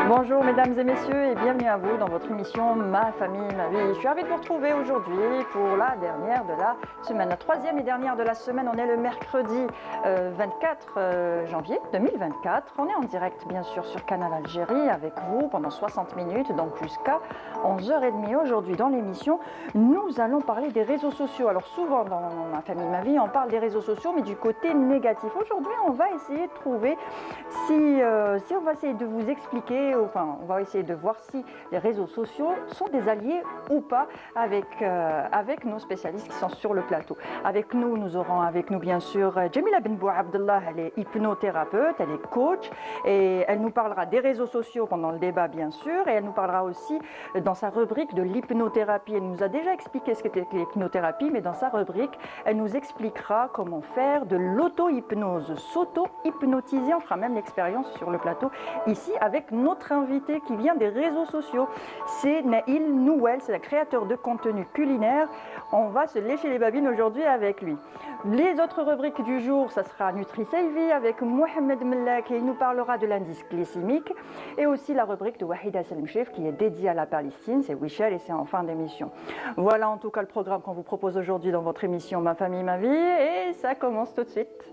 Bonjour mesdames et messieurs et bienvenue à vous dans votre émission Ma famille, ma vie. Je suis ravie de vous retrouver aujourd'hui pour la dernière de la semaine, la troisième et dernière de la semaine. On est le mercredi 24 janvier 2024. On est en direct bien sûr sur Canal Algérie avec vous pendant 60 minutes, donc jusqu'à 11h30. Aujourd'hui dans l'émission, nous allons parler des réseaux sociaux. Alors souvent dans Ma famille, ma vie, on parle des réseaux sociaux mais du côté négatif. Aujourd'hui, on va essayer de trouver si on va essayer de vous expliquer, enfin, on va essayer de voir si les réseaux sociaux sont des alliés ou pas avec nos spécialistes qui sont sur le plateau. Avec nous, nous aurons avec nous bien sûr Jamila Benbou Abdallah, elle est hypnothérapeute, elle est coach et elle nous parlera des réseaux sociaux pendant le débat bien sûr et elle nous parlera aussi dans sa rubrique de l'hypnothérapie. Elle nous a déjà expliqué ce qu'était l'hypnothérapie, mais dans sa rubrique, elle nous expliquera comment faire de l'auto-hypnose, s'auto-hypnotiser. On fera même l'expérience sur le plateau ici avec notre invité qui vient des réseaux sociaux. C'est Naïl Nouel, c'est un créateur de contenu culinaire. On va se lécher les babines aujourd'hui avec lui. Les autres rubriques du jour, ça sera Nutri-Selvi avec Mohamed Mellak et il nous parlera de l'indice glycémique et aussi la rubrique de Wahida Selmchef qui est dédiée à la Palestine, c'est Wichel et c'est en fin d'émission. Voilà en tout cas le programme qu'on vous propose aujourd'hui dans votre émission Ma famille, ma vie et ça commence tout de suite.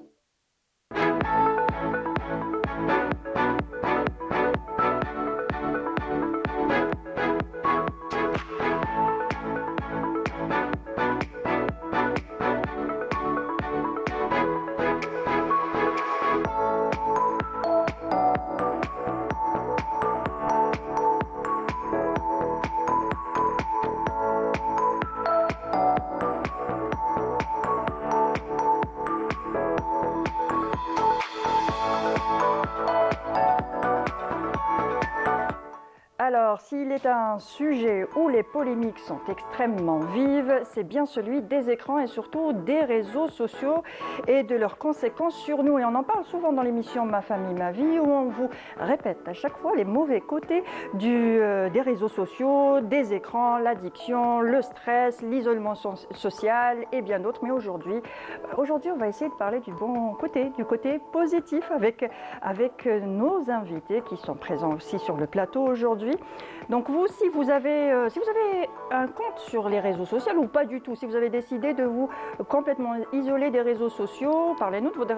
Alors, s'il est un sujet où les polémiques sont extrêmement vives, c'est bien celui des écrans et surtout des réseaux sociaux et de leurs conséquences sur nous. Et on en parle souvent dans l'émission Ma famille, ma vie, où on vous répète à chaque fois les mauvais côtés des réseaux sociaux, des écrans, l'addiction, le stress, l'isolement social et bien d'autres. Mais aujourd'hui, on va essayer de parler du bon côté, du côté positif avec nos invités qui sont présents aussi sur le plateau aujourd'hui. Donc vous, si vous avez un compte sur les réseaux sociaux ou pas du tout, si vous avez décidé de vous complètement isoler des réseaux sociaux, parlez-nous de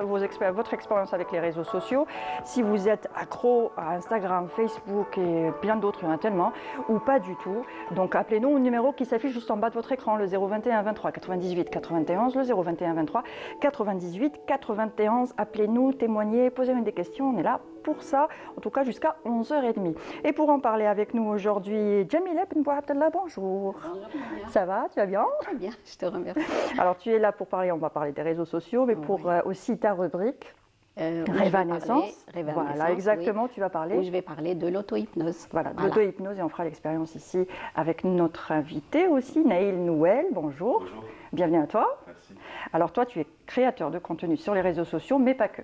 votre expérience avec les réseaux sociaux. Si vous êtes accro à Instagram, Facebook et bien d'autres, il y en a tellement, ou pas du tout. Donc appelez-nous au numéro qui s'affiche juste en bas de votre écran, le 021 23 98 91, le 021 23 98 91. Appelez-nous, témoignez, posez-nous des questions, on est là pour ça, en tout cas jusqu'à 11h30. Et pour en parler avec nous aujourd'hui, Jamila Benbou Abdallah, bonjour. Bonjour. Ça va, tu vas bien? Très bien, je te remercie. Alors tu es là pour parler, on va parler des réseaux sociaux, mais pour aussi ta rubrique. Révanescence. Voilà, exactement, oui. Tu vas parler. Où je vais parler de l'auto-hypnose. Voilà, de l'auto-hypnose et on fera l'expérience ici avec notre invité aussi, Naïl Nouel. Bonjour. Bonjour. Bienvenue à toi. Merci. Alors toi, tu es créateur de contenu sur les réseaux sociaux, mais pas que.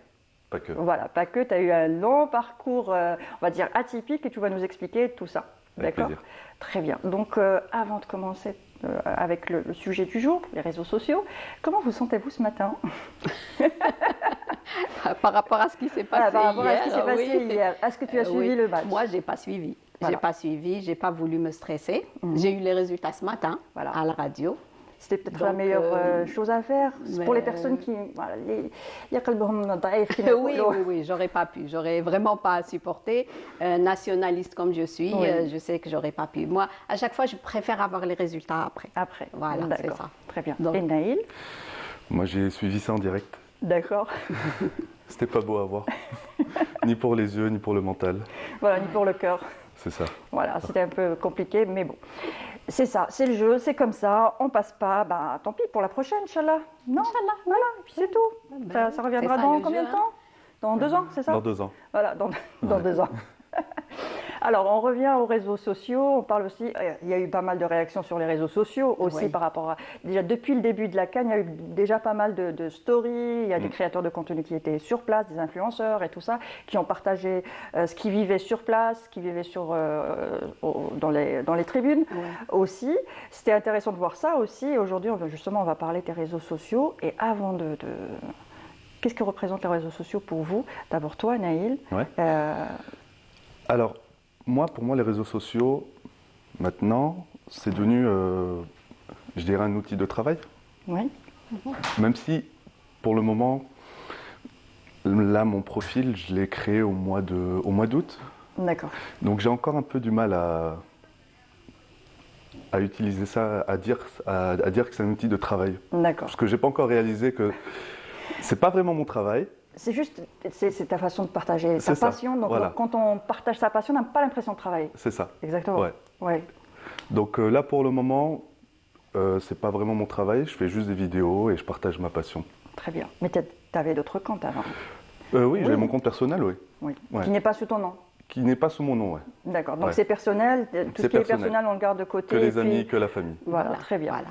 Pas que. Voilà, pas que. Tu as eu un long parcours, on va dire, atypique et tu vas nous expliquer tout ça. Avec D'accord ? plaisir. Très bien. Donc, avant de commencer avec le sujet du jour, les réseaux sociaux, comment vous sentez-vous ce matin ? Par rapport à ce qui s'est passé par rapport hier. À ce qui s'est passé hier. Est-ce que tu as suivi le match ? Moi, je n'ai pas suivi. Voilà. J'ai pas voulu me stresser. J'ai eu les résultats ce matin à la radio. C'était peut-être la meilleure chose à faire pour les personnes qui... Oui, j'aurais pas pu. J'aurais vraiment pas supporté. Nationaliste comme je suis, je sais que j'aurais pas pu. Moi, à chaque fois, je préfère avoir les résultats après. Voilà, c'est ça. Très bien. Donc, et Naïl ? Moi, j'ai suivi ça en direct. D'accord. C'était pas beau à voir. Ni pour les yeux, ni pour le mental. Voilà, ni pour le cœur. C'est ça. Voilà, c'était un peu compliqué, mais bon. C'est ça, c'est le jeu, c'est comme ça, on passe pas, bah tant pis pour la prochaine, Inch'Allah. Non, Inch'Allah, voilà, et puis c'est tout. Ça reviendra dans combien de temps ? Dans 2 ans, c'est ça ? Dans 2 ans. Voilà, dans 2 ans. Alors, on revient aux réseaux sociaux. On parle aussi, il y a eu pas mal de réactions sur les réseaux sociaux aussi par rapport à... Déjà, depuis le début de la CAN, il y a eu déjà pas mal de stories. Il y a des créateurs de contenu qui étaient sur place, des influenceurs et tout ça, qui ont partagé ce qu'ils vivaient sur place, ce qu'ils vivaient dans les tribunes aussi. C'était intéressant de voir ça aussi. Aujourd'hui, justement, on va parler des réseaux sociaux. Et avant qu'est-ce que représentent les réseaux sociaux pour vous ? D'abord toi, Naïl. Alors, pour moi, les réseaux sociaux, maintenant, c'est devenu, je dirais, un outil de travail. Oui. Même si, pour le moment, là, mon profil, je l'ai créé au mois d'août. D'accord. Donc j'ai encore un peu du mal à utiliser ça, à dire que c'est un outil de travail. D'accord. Parce que j'ai pas encore réalisé que c'est pas vraiment mon travail. C'est juste, c'est ta façon de partager ta passion. Donc voilà. quand on partage sa passion, on n'a pas l'impression de travailler. C'est ça. Exactement. Ouais. Donc là, pour le moment, c'est pas vraiment mon travail. Je fais juste des vidéos et je partage ma passion. Très bien. Mais tu avais d'autres comptes avant. Oui, j'avais mon compte personnel, oui. Oui. Ouais. Qui n'est pas sous ton nom. Qui n'est pas sous mon nom, oui. D'accord. Donc c'est personnel. Tout ce qui est personnel, on le garde de côté. Que les amis, que la famille. Voilà, très bien. Voilà.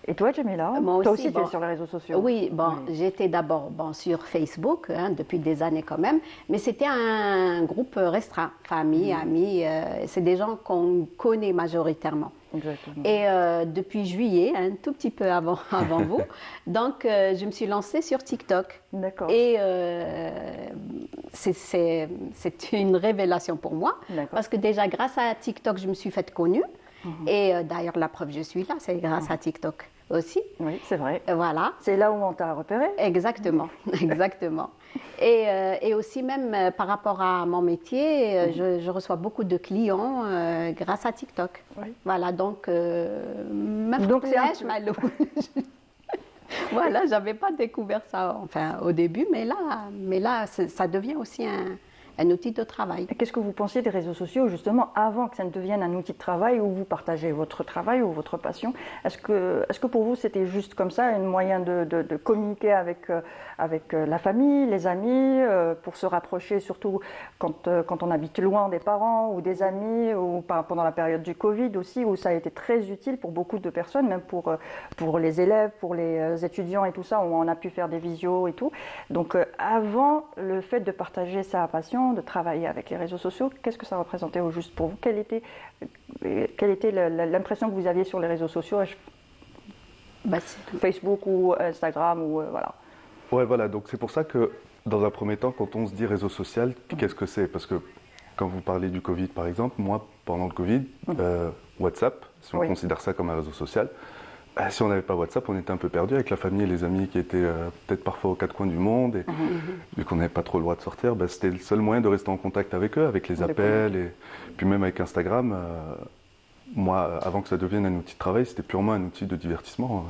Et toi, Jamila, moi toi aussi, tu es sur les réseaux sociaux? Oui, j'étais d'abord sur Facebook, depuis des années quand même, mais c'était un groupe restreint, famille, amis, c'est des gens qu'on connaît majoritairement. Exactement. Et depuis juillet, un tout petit peu avant vous, donc je me suis lancée sur TikTok. D'accord. Et c'est une révélation pour moi, parce que déjà grâce à TikTok, je me suis faite connue. Et d'ailleurs, la preuve, je suis là, c'est grâce à TikTok aussi. Oui, c'est vrai. Voilà. C'est là où on t'a repéré. Exactement, exactement. Et aussi même par rapport à mon métier, je reçois beaucoup de clients grâce à TikTok. Oui. Voilà, donc ma louche. Voilà, j'avais pas découvert ça au début, mais là ça devient aussi un outil de travail. Qu'est-ce que vous pensiez des réseaux sociaux, justement, avant que ça ne devienne un outil de travail où vous partagez votre travail ou votre passion? Est-ce que pour vous, c'était juste comme ça, un moyen de communiquer avec la famille, les amis, pour se rapprocher, surtout quand on habite loin des parents ou des amis, ou pendant la période du Covid aussi, où ça a été très utile pour beaucoup de personnes, même pour les élèves, pour les étudiants et tout ça, où on a pu faire des visios et tout. Donc, avant le fait de partager sa passion, de travailler avec les réseaux sociaux, qu'est-ce que ça représentait au juste pour vous? Quelle était l'impression que vous aviez sur les réseaux sociaux, Facebook ou Instagram ou voilà. Ouais, voilà. Donc c'est pour ça que dans un premier temps, quand on se dit réseau social, qu'est-ce que c'est? Parce que quand vous parlez du Covid, par exemple, moi, pendant le Covid, WhatsApp, si on considère ça comme un réseau social, si on n'avait pas WhatsApp, on était un peu perdu avec la famille et les amis qui étaient peut-être parfois aux quatre coins du monde. Et vu qu'on n'avait pas trop le droit de sortir, c'était le seul moyen de rester en contact avec eux, avec les appels. Et puis même avec Instagram, moi, avant que ça devienne un outil de travail, c'était purement un outil de divertissement.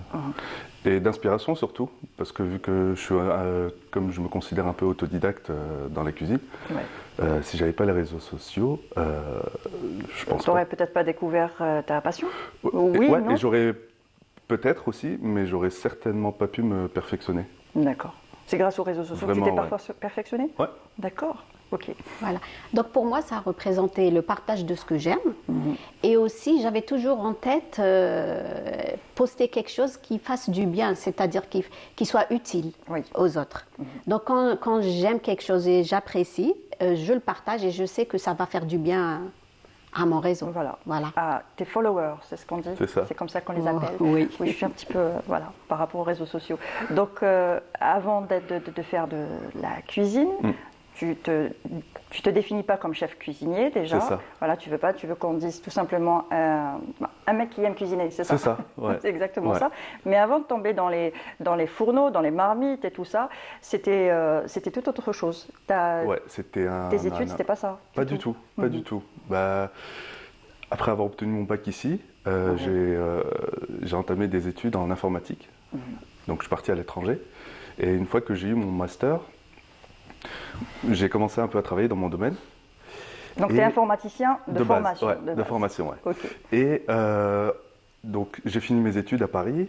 Et d'inspiration surtout, parce que vu que je suis, comme je me considère un peu autodidacte dans la cuisine, si j'avais pas les réseaux sociaux, je pense tu n'aurais peut-être pas découvert ta passion? Oui, non? Et j'aurais... Peut-être aussi, mais j'aurais certainement pas pu me perfectionner. D'accord. C'est grâce aux réseaux sociaux que tu t'es parfois perfectionné? Ouais. D'accord. Ok. Voilà. Donc pour moi, ça représentait le partage de ce que j'aime. Et aussi, j'avais toujours en tête poster quelque chose qui fasse du bien, c'est-à-dire qui soit utile aux autres. Donc quand j'aime quelque chose et j'apprécie, je le partage et je sais que ça va faire du bien à mon réseau. Voilà. À tes followers, c'est ce qu'on dit. C'est ça. C'est comme ça qu'on les appelle. Oui. Je suis un petit peu, par rapport aux réseaux sociaux. Donc, avant de faire de la cuisine, tu te définis pas comme chef cuisinier déjà. C'est ça. Voilà, tu veux qu'on dise tout simplement un mec qui aime cuisiner, c'est ça? C'est ça, ouais. C'est exactement ça. Mais avant de tomber dans les fourneaux, dans les marmites et tout ça, c'était tout autre chose. C'était tes études, c'était pas ça? Pas du tout, pas du tout. Après avoir obtenu mon bac ici, j'ai entamé des études en informatique. Donc je suis parti à l'étranger. Et une fois que j'ai eu mon master, j'ai commencé un peu à travailler dans mon domaine. Donc tu es informaticien de formation? De formation, oui. Okay. Et donc j'ai fini mes études à Paris.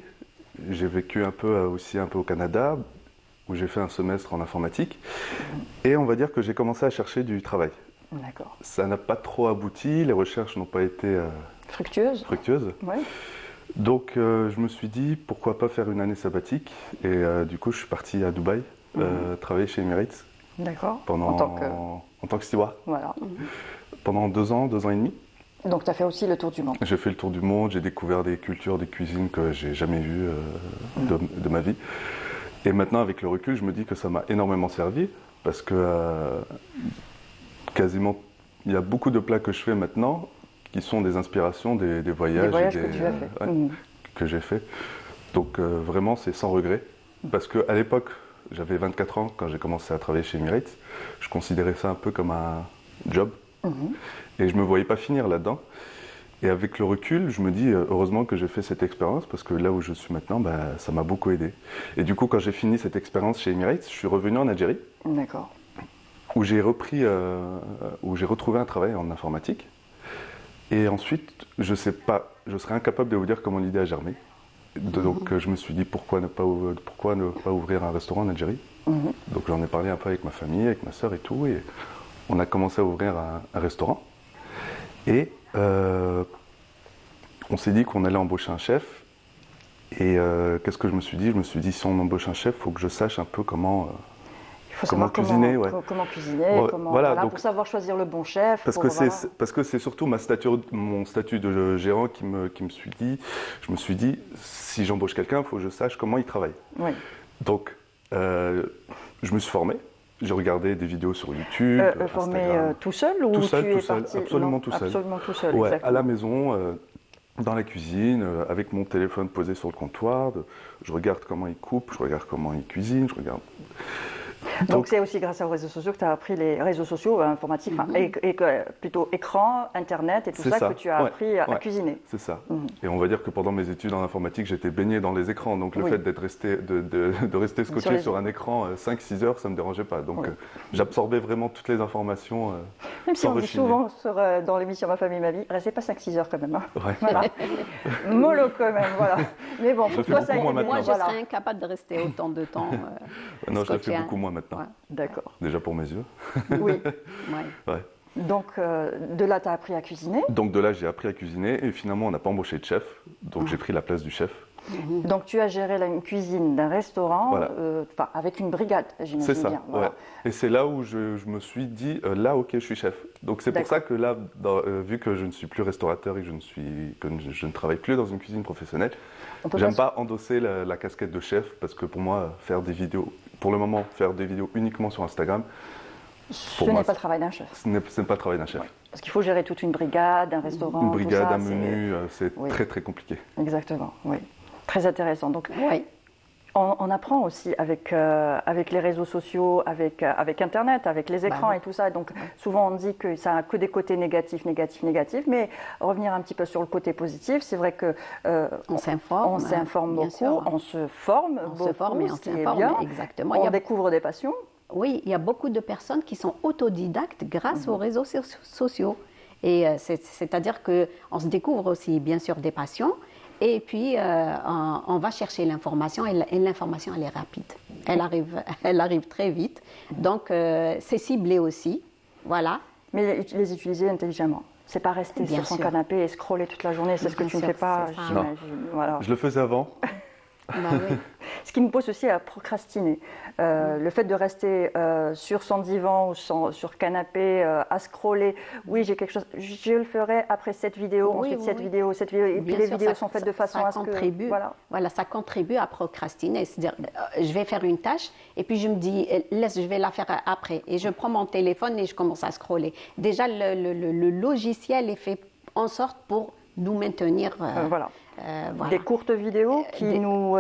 J'ai vécu un peu au Canada, où j'ai fait un semestre en informatique. Et on va dire que j'ai commencé à chercher du travail. D'accord. Ça n'a pas trop abouti, les recherches n'ont pas été fructueuses. Ouais. Donc je me suis dit pourquoi pas faire une année sabbatique. Et du coup je suis parti à Dubaï travailler chez Emirates. D'accord. En tant que steward. Voilà. Pendant 2 ans et demi. Donc tu as fait aussi le tour du monde? J'ai fait le tour du monde, j'ai découvert des cultures, des cuisines que j'ai jamais vues de ma vie. Et maintenant avec le recul, je me dis que ça m'a énormément servi parce que quasiment il y a beaucoup de plats que je fais maintenant qui sont des inspirations des voyages, que tu as fait. Que j'ai fait. Donc vraiment, c'est sans regret. Parce qu'à l'époque, j'avais 24 ans quand j'ai commencé à travailler chez Emirates. Je considérais ça un peu comme un job. Et je ne me voyais pas finir là-dedans. Et avec le recul, je me dis heureusement que j'ai fait cette expérience parce que là où je suis maintenant, ça m'a beaucoup aidé. Et du coup, quand j'ai fini cette expérience chez Emirates, je suis revenu en Algérie. D'accord. Où j'ai retrouvé un travail en informatique. Et ensuite, je sais pas, je serais incapable de vous dire comment l'idée a germé. Donc je me suis dit pourquoi ne pas ouvrir un restaurant en Algérie. Donc j'en ai parlé un peu avec ma famille, avec ma sœur et tout. Et on a commencé à ouvrir un restaurant. Et on s'est dit qu'on allait embaucher un chef. Et qu'est-ce que je me suis dit? Je me suis dit, si on embauche un chef, il faut que je sache un peu comment cuisiner. Comment cuisiner, voilà, donc, pour savoir choisir le bon chef. Parce que c'est surtout mon statut de gérant je me suis dit, si j'embauche quelqu'un, il faut que je sache comment il travaille. Oui. Donc, je me suis formé. J'ai regardé des vidéos sur YouTube, formé tout seul ou tout seul, tu tout es seul, parti absolument tout seul. Absolument tout seul, ouais, exactement. à la maison, dans la cuisine, avec mon téléphone posé sur le comptoir. Je regarde comment il coupe, je regarde comment il cuisine, je regarde... Donc c'est aussi grâce aux réseaux sociaux que tu as appris les réseaux sociaux, informatiques, plutôt écran, internet et tout ça que tu as appris à cuisiner. C'est ça. Et on va dire que pendant mes études en informatique, j'étais baigné dans les écrans. Donc le fait de rester scotché sur un écran 5-6 heures, ça ne me dérangeait pas. Donc j'absorbais vraiment toutes les informations. Même si on dit souvent dans l'émission Ma famille, ma vie, restez pas 5-6 heures quand même. Hein. Ouais. Voilà. Mollo quand même, voilà. Mais bon, pour toi, ça moi, je serais incapable de rester autant de temps. Non, je le fais beaucoup moins maintenant. Ouais. D'accord. Déjà pour mes yeux. Oui. Ouais. Donc de là, tu as appris à cuisiner. Donc de là, j'ai appris à cuisiner et finalement, on n'a pas embauché de chef. Donc j'ai pris la place du chef. Donc tu as géré une cuisine d'un restaurant avec une brigade, j'imagine. C'est ça, bien. Voilà. ouais. Et c'est là où je me suis dit, là, ok, je suis chef. Donc c'est pour ça que là, vu que je ne suis plus restaurateur et que je ne travaille plus dans une cuisine professionnelle, j'aime pas endosser la casquette de chef parce que pour moi, pour le moment, faire des vidéos uniquement sur Instagram, ce n'est pas le travail d'un chef. Ce n'est pas le travail d'un chef. Ouais. Parce qu'il faut gérer toute une brigade, un restaurant. Une brigade, tout ça, un menu, c'est très très compliqué. Exactement, oui. Très intéressant. Donc, oui. On apprend aussi avec les réseaux sociaux, avec Internet, avec les écrans et tout ça. Donc souvent on dit que ça n'a que des côtés négatifs, mais revenir un petit peu sur le côté positif, c'est vrai que on s'informe beaucoup, sûr. On se forme beaucoup, et on s'informe, exactement. On découvre des passions. Oui, il y a beaucoup de personnes qui sont autodidactes grâce aux réseaux sociaux. Et c'est-à-dire qu'on se découvre aussi bien sûr des passions. Et puis, on va chercher l'information et l'information, elle est rapide. Elle arrive très vite. Donc, c'est ciblé aussi. Voilà. Mais les utiliser intelligemment. C'est pas rester sur son canapé et scroller toute la journée. C'est ce que tu ne fais pas, j'imagine. Voilà. Je le faisais avant. Oui. Ce qui nous pousse aussi à procrastiner. Le fait de rester sur son divan ou sur le canapé à scroller, oui, j'ai quelque chose, je le ferai après cette vidéo, ensuite cette vidéo, et puis les vidéos sont faites de façon à ce que... Voilà, ça contribue à procrastiner. C'est-à-dire, je vais faire une tâche et puis je me dis, je vais la faire après. Et je prends mon téléphone et je commence à scroller. Déjà, le logiciel est fait en sorte pour nous maintenir... voilà. Des courtes vidéos qui nous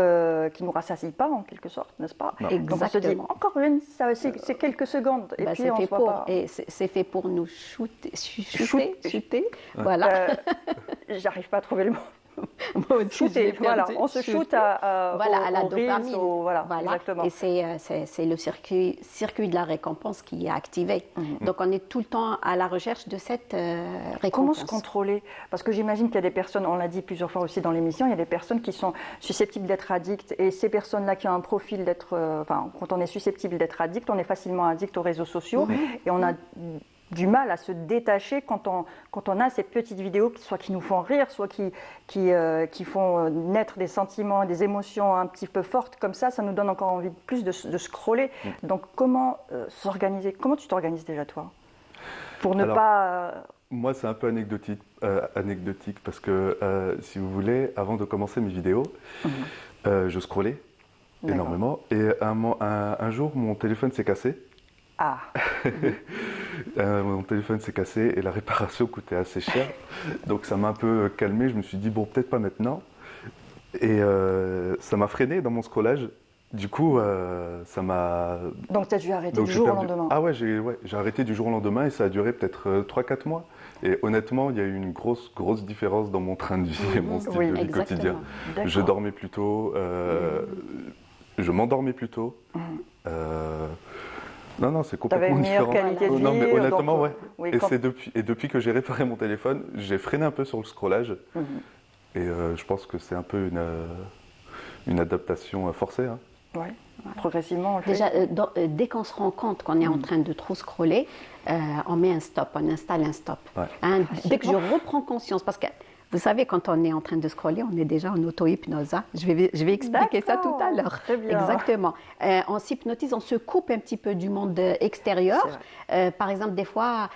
rassasient pas en quelque sorte, n'est-ce pas? Exactement. Donc on se dit encore une, c'est quelques secondes et puis on se voit pas. Et c'est fait pour nous shooter. Voilà. J'arrive pas à trouver le mot. Shooter, voilà, on se shoot à la dopamine. Voilà, exactement. Et c'est le circuit de la récompense qui est activé. Donc on est tout le temps à la recherche de cette récompense. Comment se contrôler? Parce que j'imagine qu'il y a des personnes, on l'a dit plusieurs fois aussi dans l'émission, il y a des personnes qui sont susceptibles d'être addictes. Et ces personnes-là qui ont un profil d'être... quand on est susceptible d'être addict, on est facilement addict aux réseaux sociaux. Et on a du mal à se détacher quand on a ces petites vidéos soit qui nous font rire, soit qui font naître des sentiments, des émotions un petit peu fortes comme ça nous donne encore envie plus de scroller. Donc comment s'organiser? Comment tu t'organises déjà toi? Pour ne pas... Moi c'est un peu anecdotique parce que si vous voulez, avant de commencer mes vidéos, je scrollais énormément et un jour mon téléphone s'est cassé. Ah, Mon téléphone s'est cassé et la réparation coûtait assez cher. Donc ça m'a un peu calmé. Je me suis dit, bon, peut-être pas maintenant. Et ça m'a freiné dans mon scrollage. Du coup, ça m'a. donc tu as dû arrêter Donc du j'ai jour au perdu. lendemain. Ah ouais, j'ai arrêté du jour au lendemain et ça a duré peut-être 3-4 mois. Et honnêtement, il y a eu une grosse différence dans mon train de vie et mon style Oui, de vie exactement. quotidien. D'accord. Je dormais plus tôt, je m'endormais plus tôt. Non, c'est Tu avais complètement une meilleure différent. qualité de vie. Non, mais honnêtement, donc, ouais. oui, Et quand- c'est depuis que j'ai réparé mon téléphone, j'ai freiné un peu sur le scrollage. Mhm. Et je pense que c'est un peu une adaptation forcée. Hein. Ouais. Progressivement, on le fait. Déjà, dès qu'on se rend compte qu'on est en train de trop scroller, on met un stop, on installe un stop. Ouais. Hein, dès que je reprends conscience, parce que vous savez, quand on est en train de scroller, on est déjà en auto-hypnose. Hein. Je vais expliquer ça tout à l'heure. Très bien. Exactement. On s'hypnotise, on se coupe un petit peu du monde extérieur. Par exemple, des fois,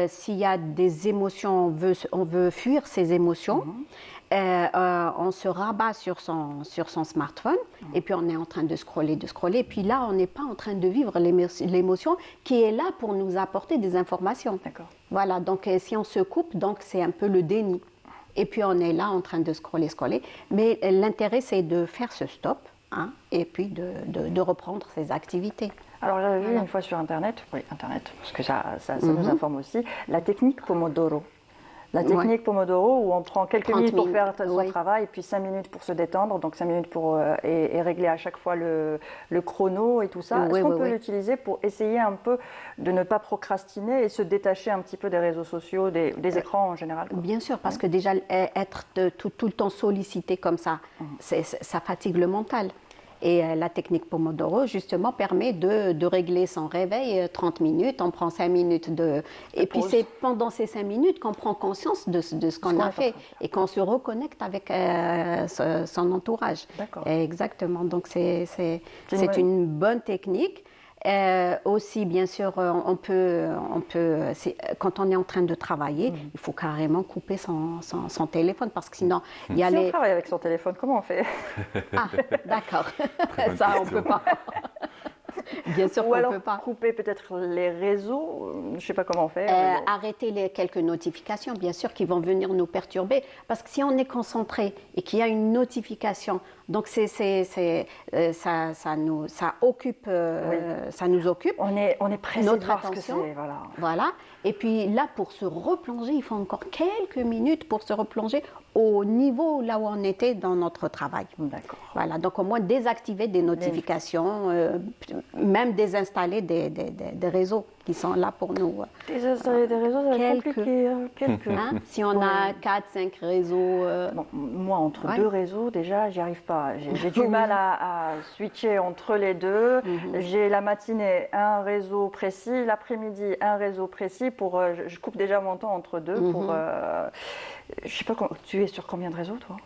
s'il y a des émotions, on veut fuir ces émotions. On se rabat sur son smartphone et puis on est en train de scroller. Et puis là, on n'est pas en train de vivre l'émotion qui est là pour nous apporter des informations. D'accord. Voilà, donc si on se coupe, donc c'est un peu le déni. Et puis on est là en train de scroller. Mais l'intérêt, c'est de faire ce stop hein, et puis de reprendre ses activités. Alors j'avais vu une fois sur Internet, parce que ça nous informe aussi, la technique Pomodoro. La technique Pomodoro où on prend quelques 30 minutes pour minutes, faire son travail et puis 5 minutes pour se détendre, donc 5 minutes pour et régler à chaque fois le chrono et tout ça. Est-ce qu'on peut l'utiliser pour essayer un peu de ne pas procrastiner et se détacher un petit peu des réseaux sociaux, des écrans en général quoi. Bien sûr, parce que déjà être tout le temps sollicité comme ça, ça fatigue le mental. Et la technique Pomodoro, justement, permet de régler son réveil 30 minutes. On prend 5 minutes et puis c'est pendant ces 5 minutes qu'on prend conscience de ce qu'on a fait et qu'on se reconnecte avec son entourage. D'accord. Exactement. Donc, c'est une bonne technique. Aussi, bien sûr, on peut quand on est en train de travailler, il faut carrément couper son téléphone parce que sinon, il y a Si on travaille avec son téléphone, comment on fait? Ah, d'accord. Ça, on ne peut pas. Bien sûr Ou qu'on ne alors peut pas. couper peut-être les réseaux, je ne sais pas comment faire. Arrêter quelques notifications, bien sûr, qui vont venir nous perturber. Parce que si on est concentré et qu'il y a une notification, donc ça nous occupe. On est pressé notre de voir attention. ce que c'est. Voilà. Et puis là, pour se replonger, il faut encore quelques minutes pour se replonger au niveau là où on était dans notre travail. D'accord. Voilà, donc au moins désactiver des notifications, même désinstaller des réseaux qui sont là pour nous. Désinstaller des réseaux, ça va être compliqué. Quelques. Hein, si on a 4-5 réseaux... Bon, moi, entre deux réseaux, déjà, j'y arrive pas. J'ai du mal à switcher entre les deux. J'ai la matinée un réseau précis, l'après-midi un réseau précis. Je coupe déjà mon temps entre deux. Je sais pas, tu es sur combien de réseaux, toi?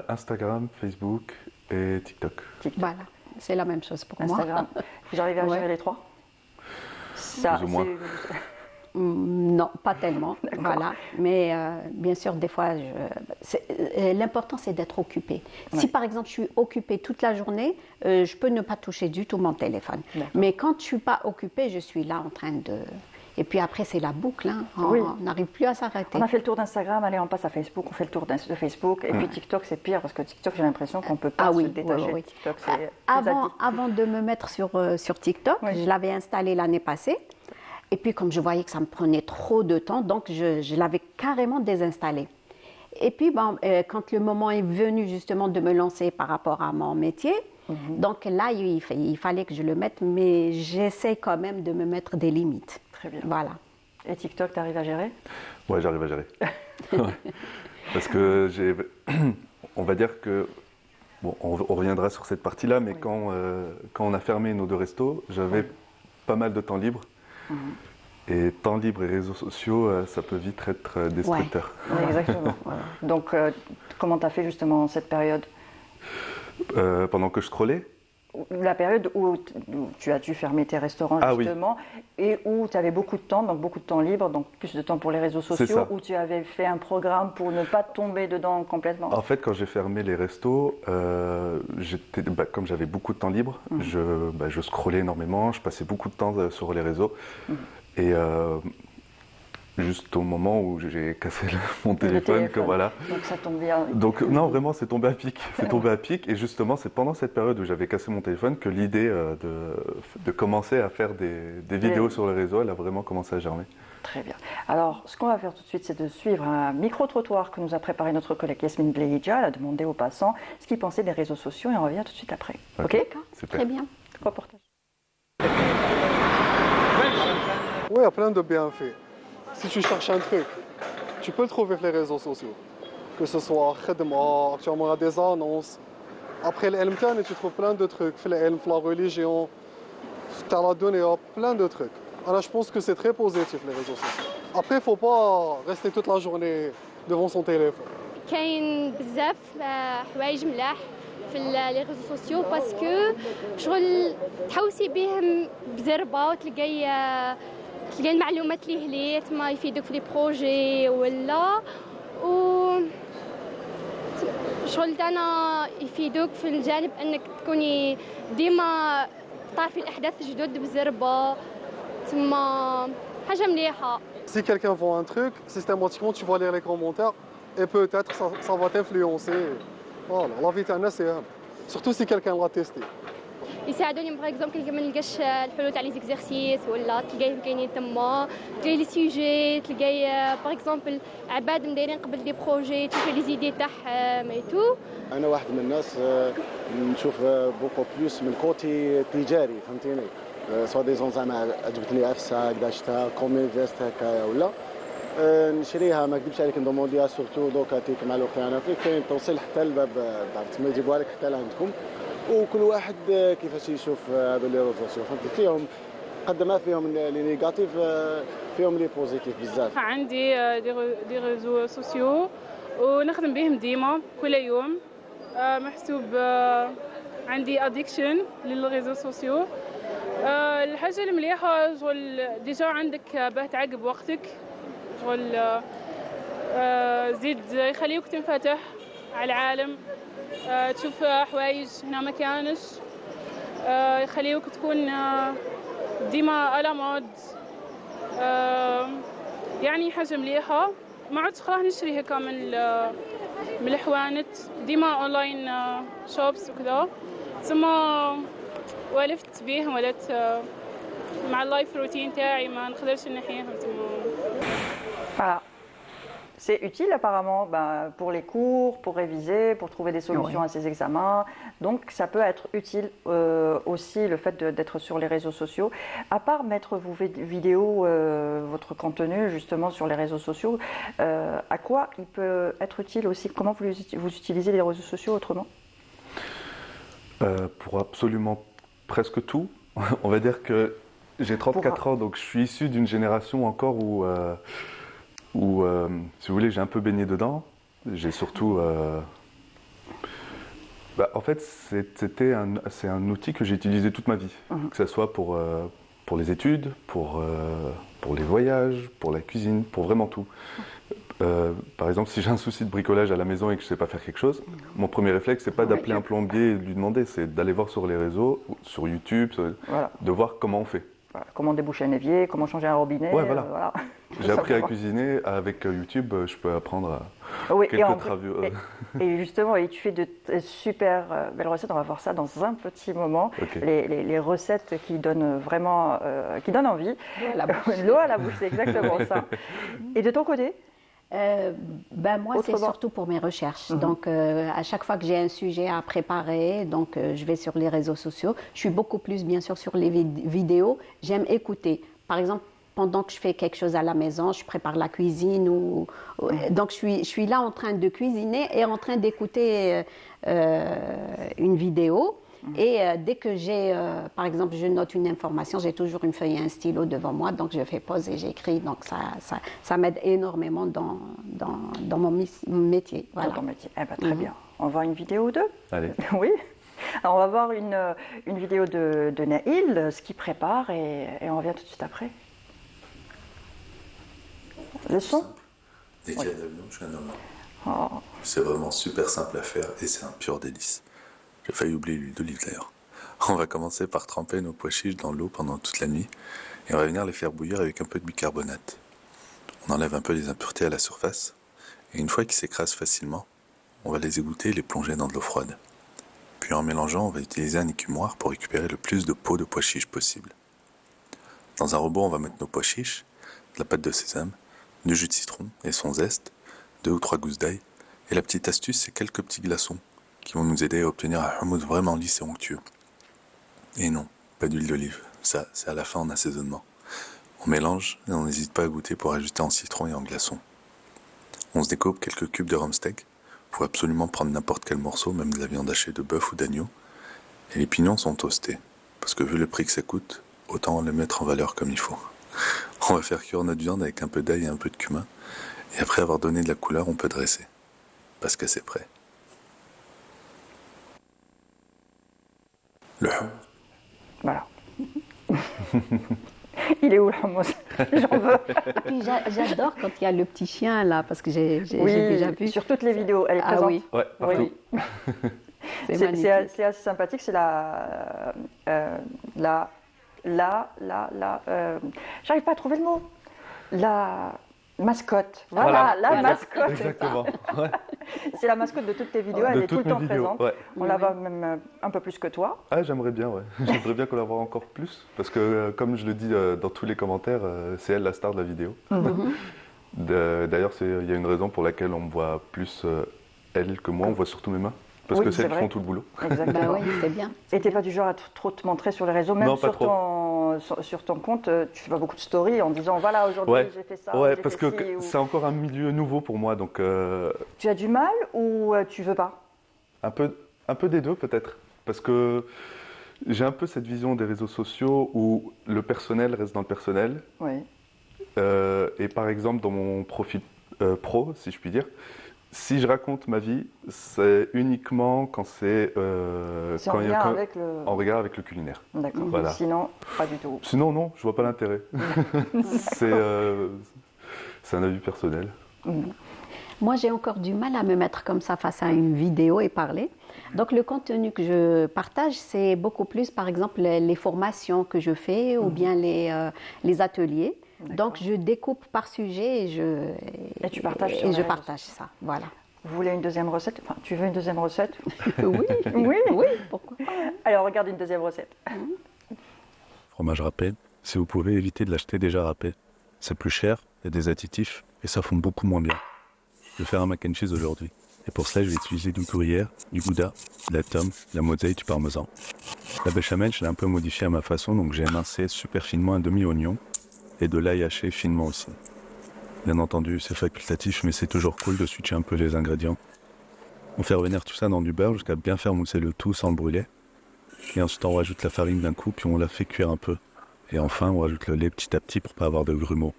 Instagram, Facebook et TikTok. Voilà, c'est la même chose pour Instagram. Vous arrivez à gérer les trois? Ça, plus ou moins. Non, pas tellement. Voilà. Mais bien sûr, des fois, l'important, c'est d'être occupé. Si par exemple, je suis occupée toute la journée, je peux ne pas toucher du tout mon téléphone. Mais quand je ne suis pas occupée, je suis là en train de... Et puis après, c'est la boucle. Hein. On n'arrive plus à s'arrêter. On a fait le tour d'Instagram, allez, on passe à Facebook. On fait le tour de Facebook. Et puis TikTok, c'est pire parce que TikTok, j'ai l'impression qu'on ne peut pas se détacher de TikTok. Avant de me mettre sur TikTok, je l'avais installé l'année passée. Et puis, comme je voyais que ça me prenait trop de temps, donc je l'avais carrément désinstallé. Et puis, quand le moment est venu justement de me lancer par rapport à mon métier, donc là, il fallait que je le mette, mais j'essaie quand même de me mettre des limites. Très bien. Voilà. Et TikTok, tu arrives à gérer? Ouais, j'arrive à gérer. Parce que on va dire que, bon, on reviendra sur cette partie-là, mais quand on a fermé nos deux restos, j'avais pas mal de temps libre. Et temps libre et réseaux sociaux, ça peut vite être destructeur. Ouais, exactement. Donc, comment tu as fait justement cette période? Pendant que je scrollais? la période où tu as dû fermer tes restaurants justement, et où tu avais beaucoup de temps, donc beaucoup de temps libre, donc plus de temps pour les réseaux sociaux, où tu avais fait un programme pour ne pas tomber dedans complètement. En fait, quand j'ai fermé les restos, comme j'avais beaucoup de temps libre, je scrollais énormément, je passais beaucoup de temps sur les réseaux. Et juste au moment où j'ai cassé mon téléphone, que voilà. Donc ça tombe bien. Donc non, vraiment, c'est tombé à pic. C'est tombé à pic. Et justement, c'est pendant cette période où j'avais cassé mon téléphone que l'idée de commencer à faire des vidéos sur les réseaux, elle a vraiment commencé à germer. Très bien. Alors, ce qu'on va faire tout de suite, c'est de suivre un micro-trottoir que nous a préparé notre collègue Yasmine Bleidja. Elle a demandé aux passants ce qu'ils pensaient des réseaux sociaux et on revient tout de suite après. Ok, Très bien. Reportage. Oui, il y a plein de bienfaits. Si tu cherches un truc, tu peux le trouver sur les réseaux sociaux. Que ce soit Khedma, actuellement il y a des annonces. Après l'ilm, tu trouves plein de trucs. L'ilm, la religion, la donnée, plein de trucs. Alors je pense que c'est très positif les réseaux sociaux. Après, il ne faut pas rester toute la journée devant son téléphone. كاين بزاف حوايج ملاح في لي ريزو سوسيو باسكو شغل تحوسي بهم بزربه وتلقاي المعلومات اللي هليت ما يفيدوك في لي بروجي ولا و شغل انا يفيدوك في الجانب انك تكوني ديما تعرفي الاحداث الجدد بزربه تما حاجه مليحه. Si quelqu'un vend un truc, systématiquement tu vas lire les commentaires et peut-être ça va t'influencer. Voilà, la vie c'est un. Surtout si quelqu'un l'a testé. يساعدوني باغ اكزومبل كي ما نلقاش الحلول تاع لي زيكزارسيس ولا تلقايهم كاينين تما تلقاي لي سوجي تلقاي باغ اكزومبل عباد مدايرين قبل دي بروجي تشوفي لي زيدي تاعهم اي تو. انا واحد من الناس نشوف بوكو بلوس من كوتي تجاري فهمتيني سوا ديزون زعما عجبتني عفسه هكذا شفتها كومي فيست هكايا ولا نشريها ما نكذبش عليك ندومونديها سورتو دوكا تيك مع الاخت انا في كاين توصيل حتى لباب الدار تما يجيبوها لك حتى لعندكم وكل واحد كيفاش يشوف هذو لي ريزو سوسيو فهمتي فيهم قد ما فيهم لي نيجاتيف فيهم لي بوزيتيف بزاف. عندي دي ريزو سوسيو ونخدم بهم ديما كل يوم محسوب عندي اديكشن للريزو سوسيو. الحاجه المليحه شغل ديجا عندك باه تعقب وقتك شغل زيد يخليوك تنفتح على العالم تشوف حوايج هنا ما كانش يخليوك تكون ديما على مود يعني حاجه مليحه ما عدتش خراه نشري هكا من الحوانت ديما اونلاين شوبس وكذا ثم والفت بيهم ولات مع اللايف روتين تاعي ما نقدرش نحيهم Voilà. C'est utile apparemment pour les cours, pour réviser, pour trouver des solutions à ses examens. Donc ça peut être utile aussi le fait d'être sur les réseaux sociaux. À part mettre vos vidéos, votre contenu justement sur les réseaux sociaux, à quoi il peut être utile aussi? Comment vous utilisez les réseaux sociaux autrement? Pour absolument presque tout. On va dire que j'ai 34 ans, donc je suis issu d'une génération encore où si vous voulez, j'ai un peu baigné dedans. J'ai surtout... en fait, c'est un outil que j'ai utilisé toute ma vie. Que ce soit pour les études, pour les voyages, pour la cuisine, pour vraiment tout. Par exemple, si j'ai un souci de bricolage à la maison et que je ne sais pas faire quelque chose, mon premier réflexe, c'est pas d'appeler un plombier et de lui demander, c'est d'aller voir sur les réseaux, sur YouTube, de voir comment on fait. Voilà, comment déboucher un évier, comment changer un robinet. Ouais, voilà. J'ai appris à cuisiner, avec YouTube, je peux apprendre quelques travaux. Et justement, tu fais de super belles recettes, on va voir ça dans un petit moment. Okay. Les recettes qui donnent vraiment qui donnent envie. L'eau à la bouche, c'est exactement ça. Et de ton côté? Moi, c'est surtout pour mes recherches. Donc, à chaque fois que j'ai un sujet à préparer, donc je vais sur les réseaux sociaux. Je suis beaucoup plus, bien sûr, sur les vidéos. J'aime écouter. Par exemple, pendant que je fais quelque chose à la maison, je prépare la cuisine. Donc, je suis là en train de cuisiner et en train d'écouter une vidéo. Et dès que j'ai, par exemple, je note une information, j'ai toujours une feuille et un stylo devant moi, donc je fais pause et j'écris. Donc ça m'aide énormément dans mon métier. Voilà. Dans ton métier. Très bien. On voit une vidéo ou deux? Allez. Oui. Alors on va voir une vidéo de Naïl, ce qu'il prépare, et on revient tout de suite après. Le son? Dès qu'il y a d'avion, je viens d'en Oh. C'est vraiment super simple à faire et c'est un pur délice. J'ai failli oublier l'huile d'olive d'ailleurs. On va commencer par tremper nos pois chiches dans l'eau pendant toute la nuit et on va venir les faire bouillir avec un peu de bicarbonate. On enlève un peu les impuretés à la surface et une fois qu'ils s'écrasent facilement, on va les égoutter et les plonger dans de l'eau froide. Puis en mélangeant, on va utiliser un écumoire pour récupérer le plus de peau de pois chiches possible. Dans un robot, on va mettre nos pois chiches, de la pâte de sésame, du jus de citron et son zeste, 2 ou 3 gousses d'ail, et la petite astuce, c'est quelques petits glaçons qui vont nous aider à obtenir un hummus vraiment lisse et onctueux. Et non, pas d'huile d'olive, ça c'est à la fin en assaisonnement. On mélange et on n'hésite pas à goûter pour ajuster en citron et en glaçons. On se découpe quelques cubes de rhum steak, il faut absolument prendre n'importe quel morceau, même de la viande hachée de bœuf ou d'agneau, et les pignons sont toastés, parce que vu le prix que ça coûte, autant les mettre en valeur comme il faut. On va faire cuire notre viande avec un peu d'ail et un peu de cumin, et après avoir donné de la couleur, on peut dresser, parce que c'est prêt. Le hummus. Voilà. Il est où le hummus? J'en veux. Et puis j'adore quand il y a le petit chien là, parce que j'ai Oui, déjà vu. sur toutes les vidéos, elle est Ah présente. oui, Ouais, partout. Oui. c'est C'est magnifique. c'est assez sympathique, c'est j'arrive pas à trouver le mot. La mascotte. Voilà, la mascotte. Exactement. Ouais. C'est la mascotte de toutes tes vidéos, elle De est tout le toutes mes temps vidéos, présente. ouais. On la voit même un peu plus que toi. Ah, j'aimerais bien, ouais. J'aimerais bien qu'on la voit encore plus. Parce que, comme je le dis dans tous les commentaires, c'est elle la star de la vidéo. D'ailleurs, il y a une raison pour laquelle on me voit plus elle que moi. On voit surtout mes mains. Parce Oui, que c'est c'est elles qui vrai. font tout le boulot. Exactement. Bah oui, c'est bien. Et t'es pas du genre à trop te montrer sur les réseaux, même Non, pas sur ton compte, tu fais pas beaucoup de stories en disant voilà aujourd'hui Ouais. j'ai fait ça, Ouais, j'ai parce fait que ci, ou- c'est encore un milieu nouveau pour moi. Donc, Tu as du mal ou tu veux pas? un peu des deux peut-être. Parce que j'ai un peu cette vision des réseaux sociaux où le personnel reste dans le personnel. Oui. Et par exemple, dans mon profil pro, si je puis dire, si je raconte ma vie, c'est uniquement quand c'est C'est en quand il y a lien quand- avec le. en regard avec le culinaire. D'accord. Voilà. Sinon, pas du tout. Sinon, non, je vois pas l'intérêt. C'est un avis personnel. Moi, j'ai encore du mal à me mettre comme ça face à une vidéo et parler. Donc, le contenu que je partage, c'est beaucoup plus, par exemple, les formations que je fais ou bien les ateliers. Donc, je découpe par sujet Et tu partages sur et les je réseaux partage ça. Voilà. Vous voulez une deuxième recette? Enfin, tu veux une deuxième recette? Oui, Oui. oui, pourquoi pas. Alors, regarde une deuxième recette. Fromage râpé, si vous pouvez éviter de l'acheter déjà râpé. C'est plus cher, il y a des additifs et ça fond beaucoup moins bien. Je vais faire un mac and cheese aujourd'hui. Et pour cela, je vais utiliser du gruyère, du gouda, de la tome, de la mozzarella et du parmesan. La béchamel, je l'ai un peu modifiée à ma façon, donc j'ai émincé super finement un demi-oignon et de l'ail haché finement aussi. Bien entendu, c'est facultatif, mais c'est toujours cool de switcher un peu les ingrédients. On fait revenir tout ça dans du beurre jusqu'à bien faire mousser le tout sans le brûler. Et ensuite, on rajoute la farine d'un coup, puis on la fait cuire un peu. Et enfin, on rajoute le lait petit à petit pour pas avoir de grumeaux.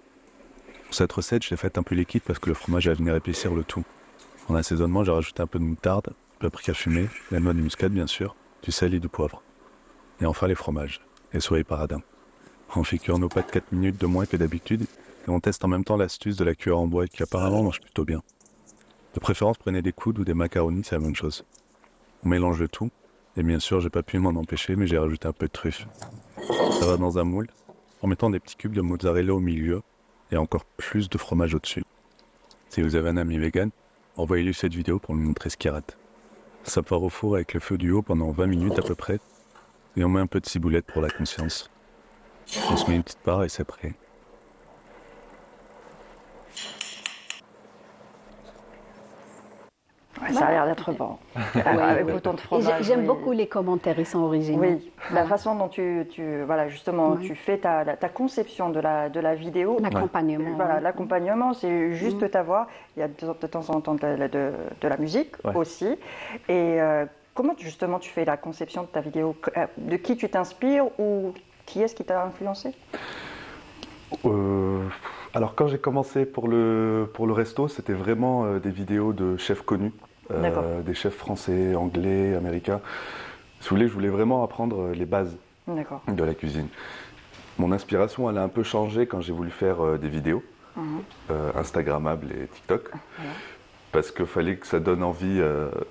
Pour cette recette, je l'ai faite un peu liquide parce que le fromage va venir épaissir le tout. En assaisonnement, j'ai rajouté un peu de moutarde, du paprika fumé, la noix de muscade bien sûr, du sel et du poivre. Et enfin les fromages, et soyez paradins. On fait cuire nos pâtes 4 minutes de moins que d'habitude, et on teste en même temps l'astuce de la cuillère en bois qui apparemment marche plutôt bien. De préférence, prenez des coudes ou des macaronis, c'est la même chose. On mélange le tout, et bien sûr, j'ai pas pu m'en empêcher, mais j'ai rajouté un peu de truffe. Ça va dans un moule, en mettant des petits cubes de mozzarella au milieu, et encore plus de fromage au-dessus. Si vous avez un ami vegan, envoyez-lui cette vidéo pour lui montrer ce qu'il rate. Ça part au four avec le feu du haut pendant 20 minutes à peu près, et on met un peu de ciboulette pour la conscience. On se met une petite part et c'est prêt. Ouais, ça a l'air d'être bon. Avec autant de Et fromage. j'aime oui. beaucoup les commentaires, ils sont originaux. Oui, la Voilà. façon dont voilà, justement, Oui. tu fais ta conception de la vidéo. L'accompagnement. Voilà, oui. l'accompagnement, c'est juste ta voix. Il y a de temps en temps de la musique Ouais. aussi. Et comment justement tu fais la conception de ta vidéo? De qui tu t'inspires ou qui est-ce qui t'a influencé? Alors quand j'ai commencé pour le resto, c'était vraiment des vidéos de chefs connus, D'accord. des chefs français, anglais, américains. Si vous voulez, je voulais vraiment apprendre les bases D'accord. de la cuisine. Mon inspiration, elle a un peu changé quand j'ai voulu faire des vidéos, Instagrammables et TikTok, parce qu'il fallait que ça donne envie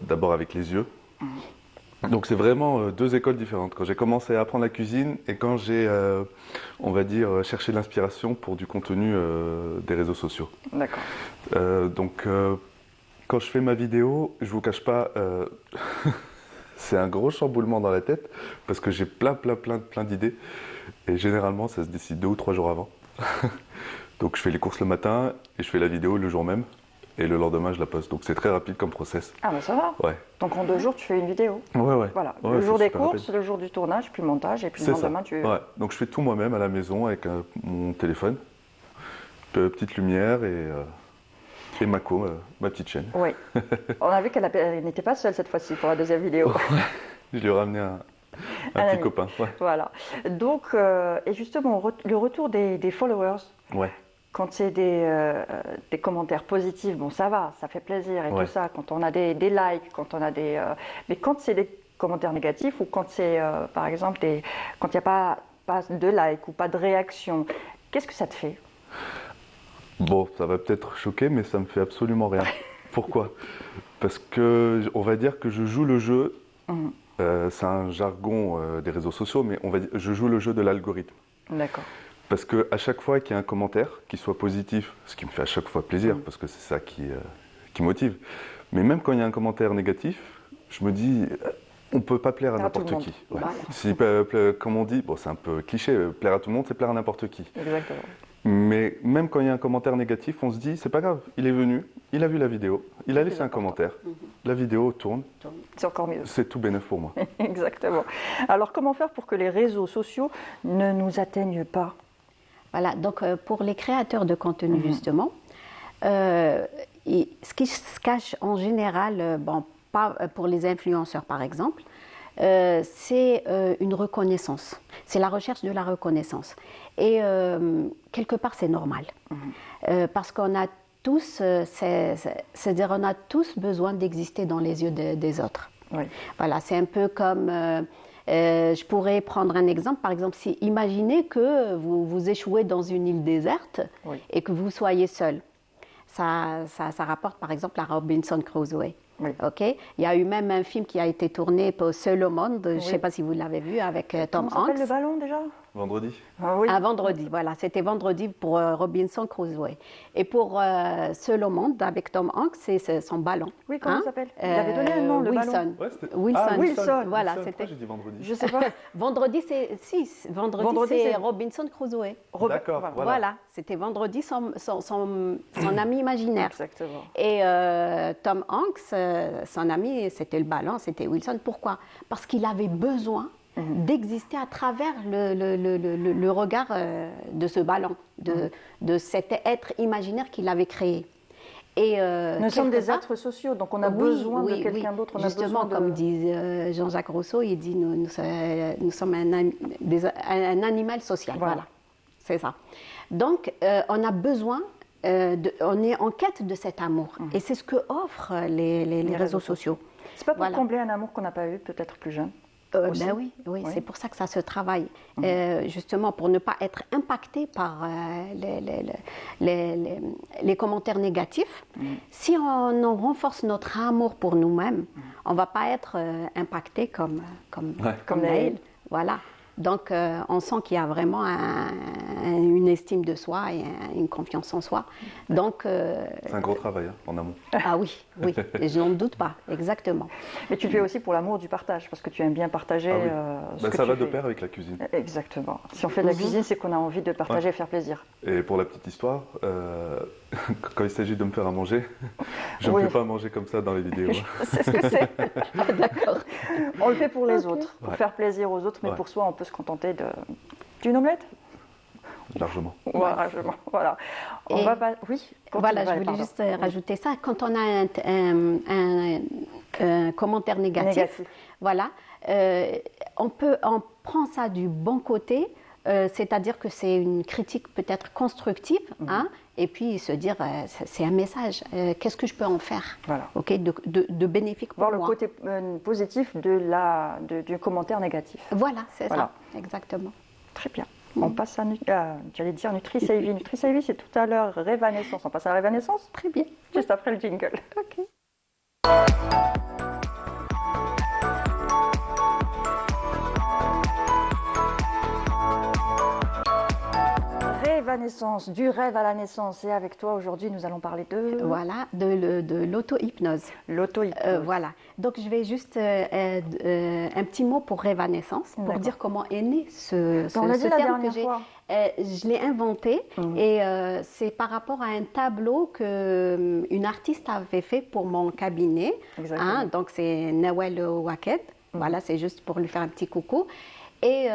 d'abord avec les yeux. Donc c'est vraiment deux écoles différentes. Quand j'ai commencé à apprendre la cuisine et quand j'ai, on va dire, cherché l'inspiration pour du contenu des réseaux sociaux. D'accord. Donc quand je fais ma vidéo, je vous cache pas, c'est un gros chamboulement dans la tête parce que j'ai plein d'idées et généralement ça se décide 2 ou 3 jours avant. Donc je fais les courses le matin et je fais la vidéo le jour même et le lendemain je la poste. Donc c'est très rapide comme process. Ah bah ça va. Ouais. Donc en 2 jours, tu fais une vidéo. Ouais. Voilà. Ouais, Le jour c'est des super courses, rapide. le jour du tournage, puis le montage, et puis le C'est ça. lendemain, tu... Ouais. Donc je fais tout moi-même à la maison avec mon téléphone, petite lumière et Mako, ma petite chaîne. Oui. On a vu qu'elle n'était pas seule cette fois-ci pour la deuxième vidéo. Je lui ai ramené un Un petit ami. copain. Ouais. Voilà. Donc, et justement, le retour des followers, Ouais. quand c'est des commentaires positifs, bon, ça va, ça fait plaisir et Ouais. tout ça. Quand on a des likes, quand on a des... mais quand c'est des commentaires négatifs ou quand c'est, par exemple, quand il n'y a pas de likes ou pas de réaction, qu'est-ce que ça te fait? Bon, ça va peut-être choquer, mais ça me fait absolument rien. Pourquoi? Parce que on va dire que je joue le jeu. C'est un jargon des réseaux sociaux, mais on va dire, je joue le jeu de l'algorithme. D'accord. Parce que à chaque fois qu'il y a un commentaire qui soit positif, ce qui me fait à chaque fois plaisir, parce que c'est ça qui motive. Mais même quand il y a un commentaire négatif, je me dis, on peut pas plaire à Plaire à tout n'importe le monde. qui. Ouais. Voilà. Si, comme on dit, bon, c'est un peu cliché, plaire à tout le monde, c'est plaire à n'importe qui. Exactement. Mais même quand il y a un commentaire négatif, on se dit, c'est pas grave, il est venu, il a vu la vidéo, il a laissé un commentaire, la vidéo tourne, C'est encore mieux. c'est tout bénef pour moi. Exactement. Alors, comment faire pour que les réseaux sociaux ne nous atteignent pas? Voilà, donc pour les créateurs de contenu, justement, ce qui se cache en général, bon, pas pour les influenceurs par exemple, c'est une reconnaissance. C'est la recherche de la reconnaissance. Et quelque part, c'est normal. Parce qu'on a tous, c'est-à-dire on a tous besoin d'exister dans les yeux des autres. Oui. Voilà, c'est un peu comme... je pourrais prendre un exemple. Par exemple, si imaginez que vous échouez dans une île déserte et que vous soyez seul. Ça rapporte par exemple à Robinson Crusoe. Oui. Okay. Il y a eu même un film qui a été tourné pour Seul au monde, je ne sais pas si vous l'avez vu, avec Tom Comment s'appelle Hanks. le ballon déjà? Vendredi? Ah oui. Un vendredi, voilà, c'était vendredi pour Robinson Crusoe. Et pour Seul au monde, avec Tom Hanks, c'est son ballon. Oui, comment il s'appelle? Il avait donné un nom, le Wilson. ballon. Ouais, c'était- Wilson. Ah, Wilson. Voilà, Pourquoi c'était. j'ai dit vendredi? Je sais pas. Vendredi, Vendredi, c'est c'est- Robinson Crusoe. D'accord, voilà. Voilà, c'était vendredi son ami imaginaire. Exactement. Et Tom Hanks, son ami, c'était le ballon, c'était Wilson. Pourquoi? Parce qu'il avait besoin d'exister à travers le regard de ce ballon, de cet être imaginaire qu'il avait créé. Et, Nous sommes quelque des part- êtres sociaux, donc on a Oui, besoin oui, de quelqu'un oui. d'autre. On a Justement, besoin de... comme dit Jean-Jacques Rousseau, il dit nous sommes un animal social. Voilà, c'est ça. Donc, on a besoin, on est en quête de cet amour. Et c'est ce que offrent les réseaux sociaux. C'est pas pour Voilà. combler un amour qu'on n'a pas eu, peut-être plus jeune. Aussi. Ben oui, Oui. c'est pour ça que ça se travaille. Justement, pour ne pas être impacté par les commentaires négatifs. Si on renforce notre amour pour nous-mêmes, on ne va pas être impacté comme Naël. Voilà. Donc, on sent qu'il y a vraiment une estime de soi et une confiance en soi. Donc, C'est un gros travail hein, en amont. ah oui, je n'en doute pas, exactement. Mais tu le fais aussi pour l'amour du partage, parce que tu aimes bien partager ce que ça tu va de fais. pair avec la cuisine. Exactement. Si on fait de la cuisine, c'est qu'on a envie de partager et faire plaisir. Et pour la petite histoire, quand il s'agit de me faire à manger, je ne Oui. me fais pas manger comme ça dans les vidéos. C'est ce que c'est. D'accord. On le fait pour les autres, pour faire plaisir aux autres, mais Ouais. pour soi, on peut se contenter d'une omelette. Largement. Voilà. Voilà. On Et- va pas. Oui. continue, Voilà, je allez, voulais pardon. juste rajouter ça. Quand on a un commentaire négatif, voilà, on prend ça du bon côté, c'est-à-dire que c'est une critique peut-être constructive, hein, et puis se dire, c'est un message, qu'est-ce que je peux en faire, Voilà. ok, de bénéfique pour Voir le moi. côté positif du commentaire négatif. Voilà, c'est Voilà. ça, exactement. Très bien. On passe à, j'allais dire Nutri-Savvy. Nutri-Savvy, c'est tout à l'heure Révanescence. On passe à Révanescence Très bien. juste après le jingle. Ok. Révanescence, du rêve à la naissance. Et avec toi, aujourd'hui, nous allons parler de Voilà, de l'auto-hypnose. l'auto-hypnose. Voilà. Donc, je vais juste un petit mot pour Révanescence, pour D'accord. dire comment est né ce On l'a dit la terme dernière fois. je l'ai inventé et c'est par rapport à un tableau que une artiste avait fait pour mon cabinet. Exactement. Donc, c'est Nawel Ouaked. Voilà, c'est juste pour lui faire un petit coucou. Et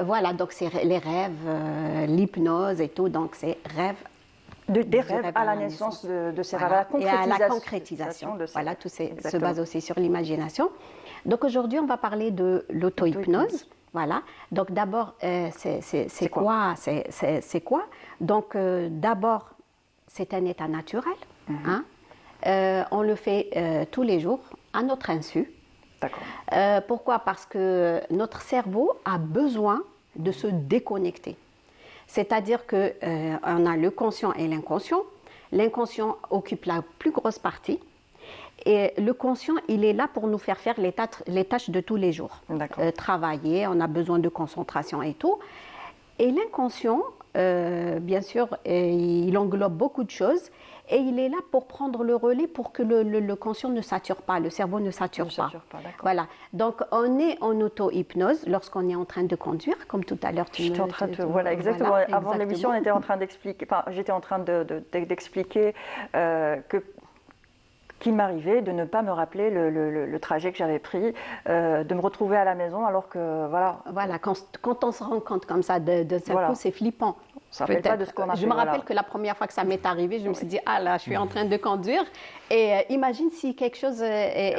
voilà, donc c'est les rêves, l'hypnose et tout. Donc, c'est rêve. Des rêves à la naissance de ces rêves, à la concrétisation. Et à la concrétisation. De ces Voilà, rêves. tout se Exactement. base aussi sur l'imagination. Donc aujourd'hui, on va parler de l'auto-hypnose. Voilà. Donc d'abord, c'est quoi? C'est quoi? Donc d'abord, c'est un état naturel. Hein. On le fait tous les jours à notre insu. D'accord. Pourquoi? Parce que notre cerveau a besoin de se déconnecter. C'est-à-dire qu'on a le conscient et l'inconscient. L'inconscient occupe la plus grosse partie. Et le conscient, il est là pour nous faire les tâches de tous les jours. Travailler, on a besoin de concentration et tout. Et l'inconscient, bien sûr, il englobe beaucoup de choses. Et il est là pour prendre le relais pour que le conscient ne sature pas, le cerveau ne sature pas. Voilà. Donc, on est en auto-hypnose lorsqu'on est en train de conduire, comme tout à l'heure. Voilà, exactement. Voilà, Avant l'émission, on était en train d'expliquer, enfin, j'étais en train d'expliquer qu'il m'arrivait de ne pas me rappeler le trajet que j'avais pris, de me retrouver à la maison alors que, voilà. Voilà, quand on se rend compte comme ça de seul coup, c'est flippant. Ça ne pas de ce qu'on a fait. Je me rappelle que la première fois que ça m'est arrivé, je me suis dit, ah là, je suis en train de conduire. Et imagine si quelque chose est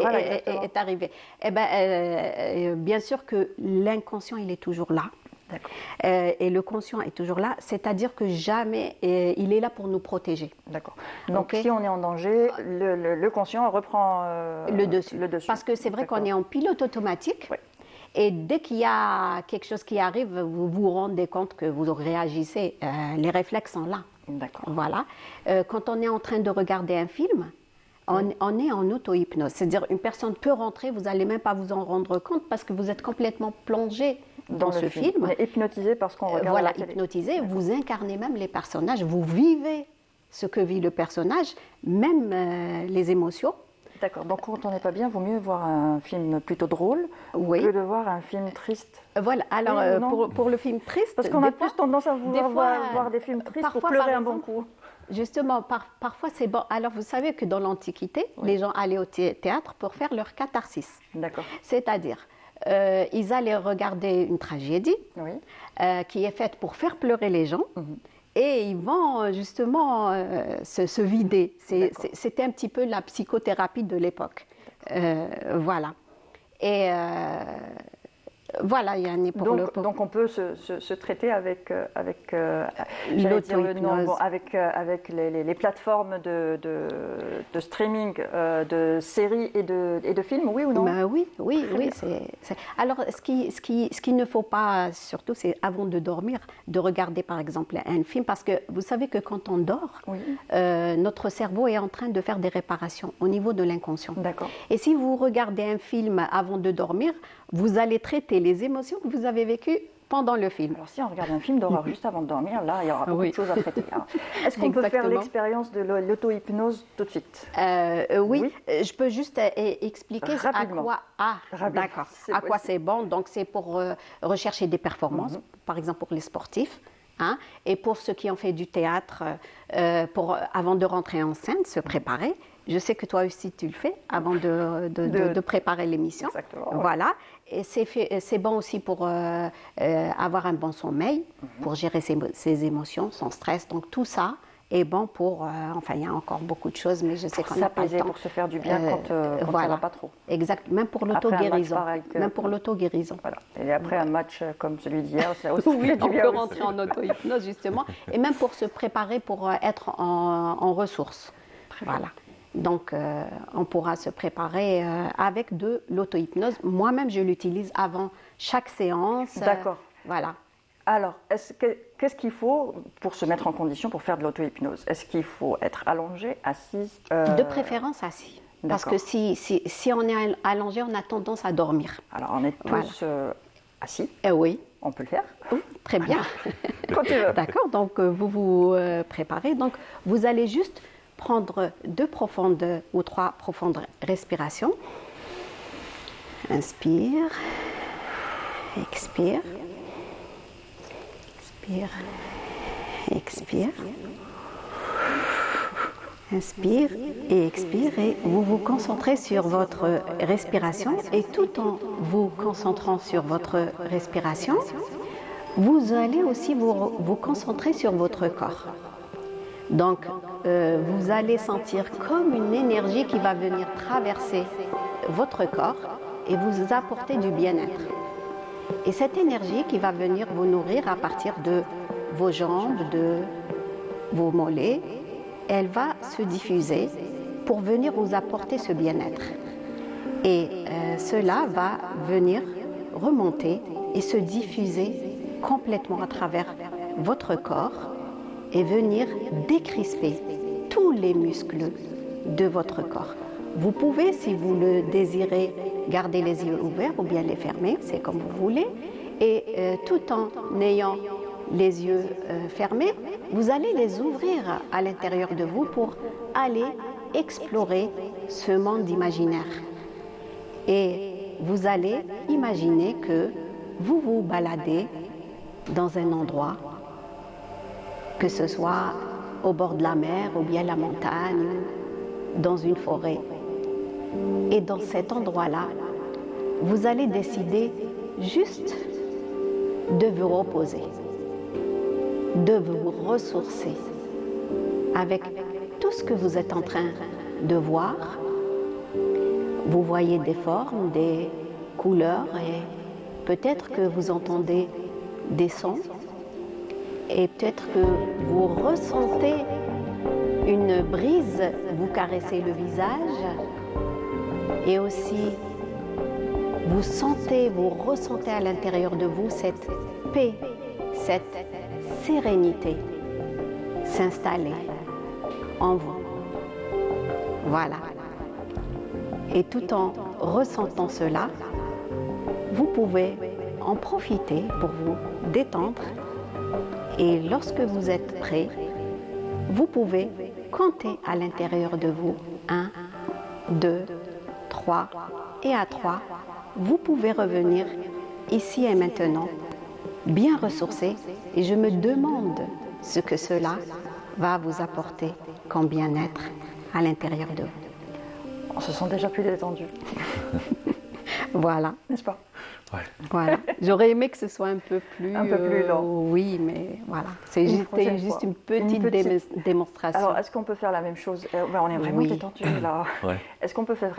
arrivé. Eh bien, bien sûr que l'inconscient, il est toujours là. Et le conscient est toujours là, c'est-à-dire que jamais il est là pour nous protéger. D'accord. Donc si on est en danger, le conscient reprend le dessus. Parce que c'est vrai qu'on est en pilote automatique. Oui. Et dès qu'il y a quelque chose qui arrive, vous vous rendez compte que vous réagissez. Les réflexes sont là. D'accord. Voilà. Quand on est en train de regarder un film, on est en auto-hypnose. C'est-à-dire une personne peut rentrer, vous n'allez même pas vous en rendre compte parce que vous êtes complètement plongé dans ce film. On est hypnotisé parce qu'on regarde voilà, la télé. hypnotisé. Vous incarnez même les personnages, vous vivez ce que vit le personnage, même les émotions. D'accord, donc quand on n'est pas bien, il vaut mieux voir un film plutôt drôle que de voir un film triste. Voilà, alors pour le film triste... Parce qu'on a plus tendance à vouloir voir des films tristes pour pleurer un bon coup. Justement, parfois c'est bon. Alors vous savez que dans l'Antiquité, les gens allaient au théâtre pour faire leur catharsis. D'accord. C'est-à-dire, ils allaient regarder une tragédie qui est faite pour faire pleurer les gens. Et ils vont justement se vider. C'était un petit peu la psychothérapie de l'époque. Voilà. Et voilà, il y a un donc on peut se traiter avec l'auto-hypnose. avec les plateformes de streaming de séries et de films, oui ou non? Oui. Alors, ce qu'il ne faut pas, surtout, c'est avant de dormir, de regarder par exemple un film, parce que vous savez que quand on dort, notre cerveau est en train de faire des réparations au niveau de l'inconscient. D'accord. Et si vous regardez un film avant de dormir, vous allez traiter les émotions que vous avez vécues pendant le film. Alors si on regarde un film d'horreur juste avant de dormir, là, il y aura beaucoup de choses à traiter. Est-ce qu'on peut faire l'expérience de l'auto-hypnose tout de suite? Oui, je peux juste expliquer rapidement. À quoi c'est bon. Donc c'est pour rechercher des performances, par exemple pour les sportifs. Et pour ceux qui ont fait du théâtre, avant de rentrer en scène, se préparer. Je sais que toi aussi tu le fais avant de préparer l'émission. Exactement. Voilà. Et c'est bon aussi pour avoir un bon sommeil, pour gérer ses émotions, son stress. Donc tout ça est bon pour, enfin il y a encore beaucoup de choses, mais je sais qu'on n'a pas le S'apaiser, temps. pour se faire du bien quand ça voilà. va pas trop. Exact, même pour Après un match l'auto-guérison. pareil Même pour l'auto-guérison. Voilà. Et après un match comme celui d'hier, ça aussi Oui, fait du on bien peut aussi. rentrer en auto-hypnose justement, et même pour se préparer pour être en ressources. Voilà. Donc, on pourra se préparer avec de l'auto-hypnose. Moi-même, je l'utilise avant chaque séance. D'accord. Voilà. Alors, qu'est-ce qu'il faut pour se mettre en condition pour faire de l'auto-hypnose? Est-ce qu'il faut être allongé, assis De préférence assis. Parce que D'accord. si on est allongé, on a tendance à dormir. Alors, on est tous assis, Oui. on peut le faire. Très bien. Quand tu veux. D'accord, donc vous vous préparez. Donc vous allez juste prendre 2 profondes ou 3 profondes respirations. Inspire, expire, inspire, expire. Inspire et expire et vous vous concentrez sur votre respiration et tout en vous concentrant sur votre respiration, vous allez aussi vous concentrer sur votre corps. Donc, vous allez sentir comme une énergie qui va venir traverser votre corps et vous apporter du bien-être. Et cette énergie qui va venir vous nourrir à partir de vos jambes, de vos mollets, elle va se diffuser pour venir vous apporter ce bien-être. Et cela va venir remonter et se diffuser complètement à travers votre corps et venir décrisper tous les muscles de votre corps. Vous pouvez, si vous le désirez, garder les yeux ouverts ou bien les fermer, c'est comme vous voulez, et tout en ayant les yeux fermés, vous allez les ouvrir à l'intérieur de vous pour aller explorer ce monde imaginaire. Et vous allez imaginer que vous vous baladez dans un endroit, que ce soit au bord de la mer ou bien la montagne, dans une forêt. Et dans cet endroit-là, vous allez décider juste de vous reposer, de vous ressourcer avec tout ce que vous êtes en train de voir. Vous voyez des formes, des couleurs et peut-être que vous entendez des sons et peut-être que vous ressentez une brise vous caresser le visage et aussi vous sentez, vous ressentez à l'intérieur de vous cette paix, cette sérénité s'installer en vous. Voilà. Et tout en ressentant cela, vous pouvez en profiter pour vous détendre et lorsque vous êtes prêt, vous pouvez compter à l'intérieur de vous 1, 2, 3 et à 3, vous pouvez revenir ici et maintenant, bien ressourcé et je me demande ce que cela va vous apporter comme bien-être à l'intérieur de vous. On se sent déjà plus détendu, Voilà. n'est-ce pas? Ouais. Voilà. J'aurais aimé que ce soit un peu plus long. Oui, mais voilà. C'était prochaine juste fois. une petite démonstration. Alors, est-ce qu'on peut faire la même chose? On est vraiment Oui. détendu là. Ouais. Est-ce qu'on peut faire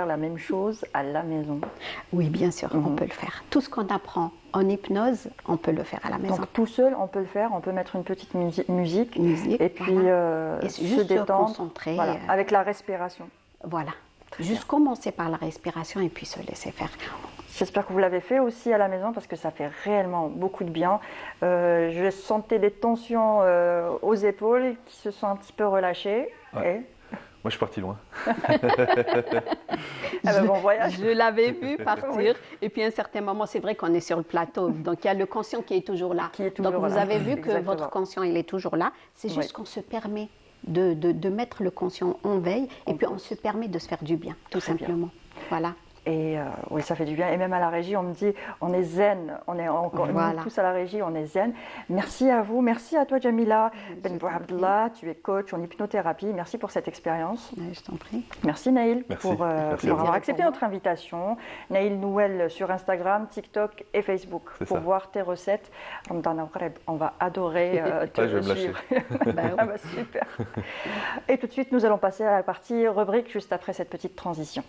la même chose à la maison? Oui, bien sûr, on peut le faire. Tout ce qu'on apprend en hypnose, on peut le faire à la maison. Donc tout seul, on peut le faire. On peut mettre une petite musique Musique, et puis voilà. Et se juste se détendre. concentrer, Voilà, avec la respiration. Voilà. Juste commencer par la respiration et puis se laisser faire. J'espère que vous l'avez fait aussi à la maison parce que ça fait réellement beaucoup de bien. Je sentais des tensions aux épaules qui se sont un petit peu relâchées. Ouais. Et... Moi, je suis parti loin. bon voyage. Je l'avais vu partir et puis à un certain moment, c'est vrai qu'on est sur le plateau, donc il y a le conscient qui est toujours là. Donc vous là. avez vu que Exactement. votre conscient, il est toujours là. C'est juste qu'on se permet de mettre le conscient en veille et puis on se permet de se faire du bien, tout simplement. Voilà. Et oui, ça fait du bien. Et même à la régie, on me dit, on est zen. On est encore tous à la régie, on est zen. Merci à vous. Merci à toi, Jamila Ben Bouabdallah. Tu es coach en hypnothérapie. Merci pour cette expérience. Je t'en prie. Merci, Naïl, Merci. pour avoir accepté notre invitation. Naïl Nouel sur Instagram, TikTok et Facebook pour voir tes recettes. On va adorer te je vais me suivre. Ah bah, super. Et tout de suite, nous allons passer à la partie rubrique juste après cette petite transition.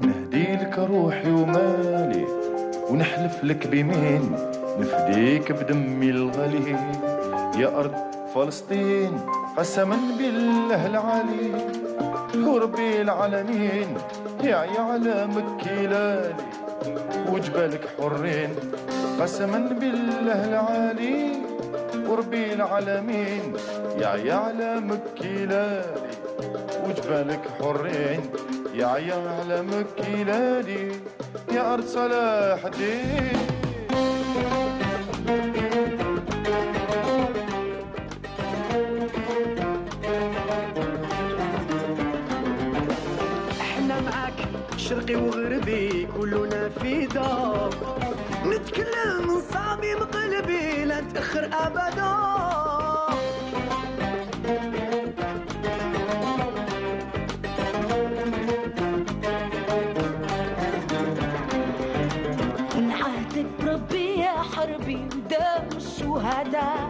نهديلك روحي ومالي ونحلف لك بمين نفديك بدمي الغالي يا أرض فلسطين قسما بالله العلي وربي العالمين يا على مكيلالي وجبالك حرين قسما بالله العلي وربي العالمين يا على مكيلالي وجبالك حرين يا على مكيلالي يا أرض صلاح الدين احنا معاك شرقي وغربي كلنا في دار نتكلم من صميم قلبي لا تأخر أبدا نعهدك بربي يا حربي ودام الشهداء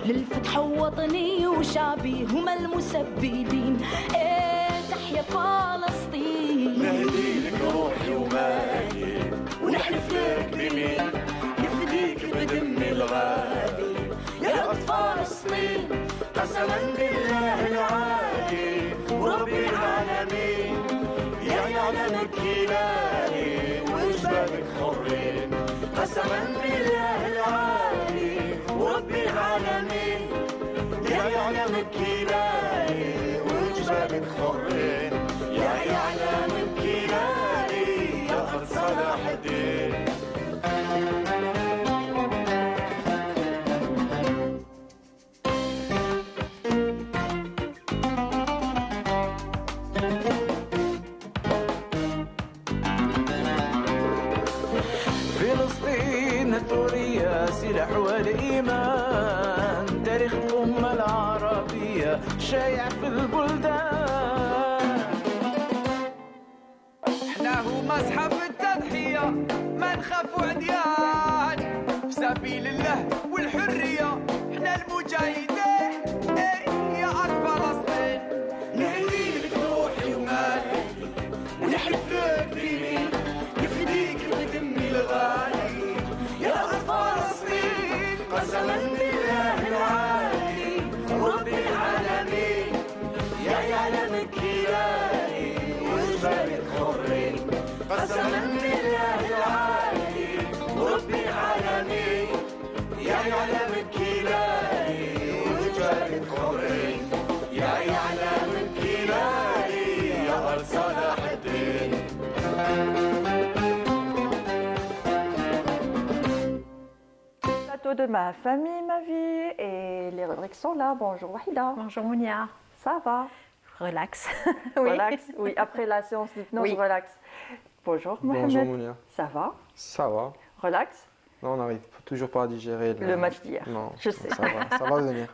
للفتح وطني وشعبي هم المسببين إيه تحيا فلسطين نهديلك روحي ومالي ونحلف لك بمين نفديك بدمي الغالي يا أرض فلسطين قسما بالله العالي وربي العالمين يا يعلمك إلهي وجبالك حرين قسما بالله العالي وربي العالمين يا يعلمك إلهي وجبالك حرين يا يعلمك إلهي يا أرض صلاح الدين فلسطين الثورية سلاح والإيمان تاريخ الأمة العربية شايع في البلدان احنا هما أصحاب التضحية ما نخافوا عديان في سبيل الله والحرية احنا المجاهدين يا أرض فلسطين نهديلك روحي ومالي ونحلف لك بيمين نفديك بدمي الغالي يا أرض فلسطين قسما بالله العالي وربي العالمين يا يعلمك إلهي وجبالك حرين قسما بالله العالي وربي العالمين يا يعلمك إلهي وجبالك حرين يا يعلمك إلهي يا أرض صلاح الدين Plateau de ma famille, ma vie, et les rubriques sont là. Bonjour Wahida. Bonjour Mounia. Ça va? Relax. Oui. Relax. Oui, après la séance d'hypnose, relax. Bonjour Mohamed. Bonjour Mounia. Ça va? Ça va. Relax. Non, on n'arrive toujours pas à digérer le match d'hier. Non, je sais. Ça va venir.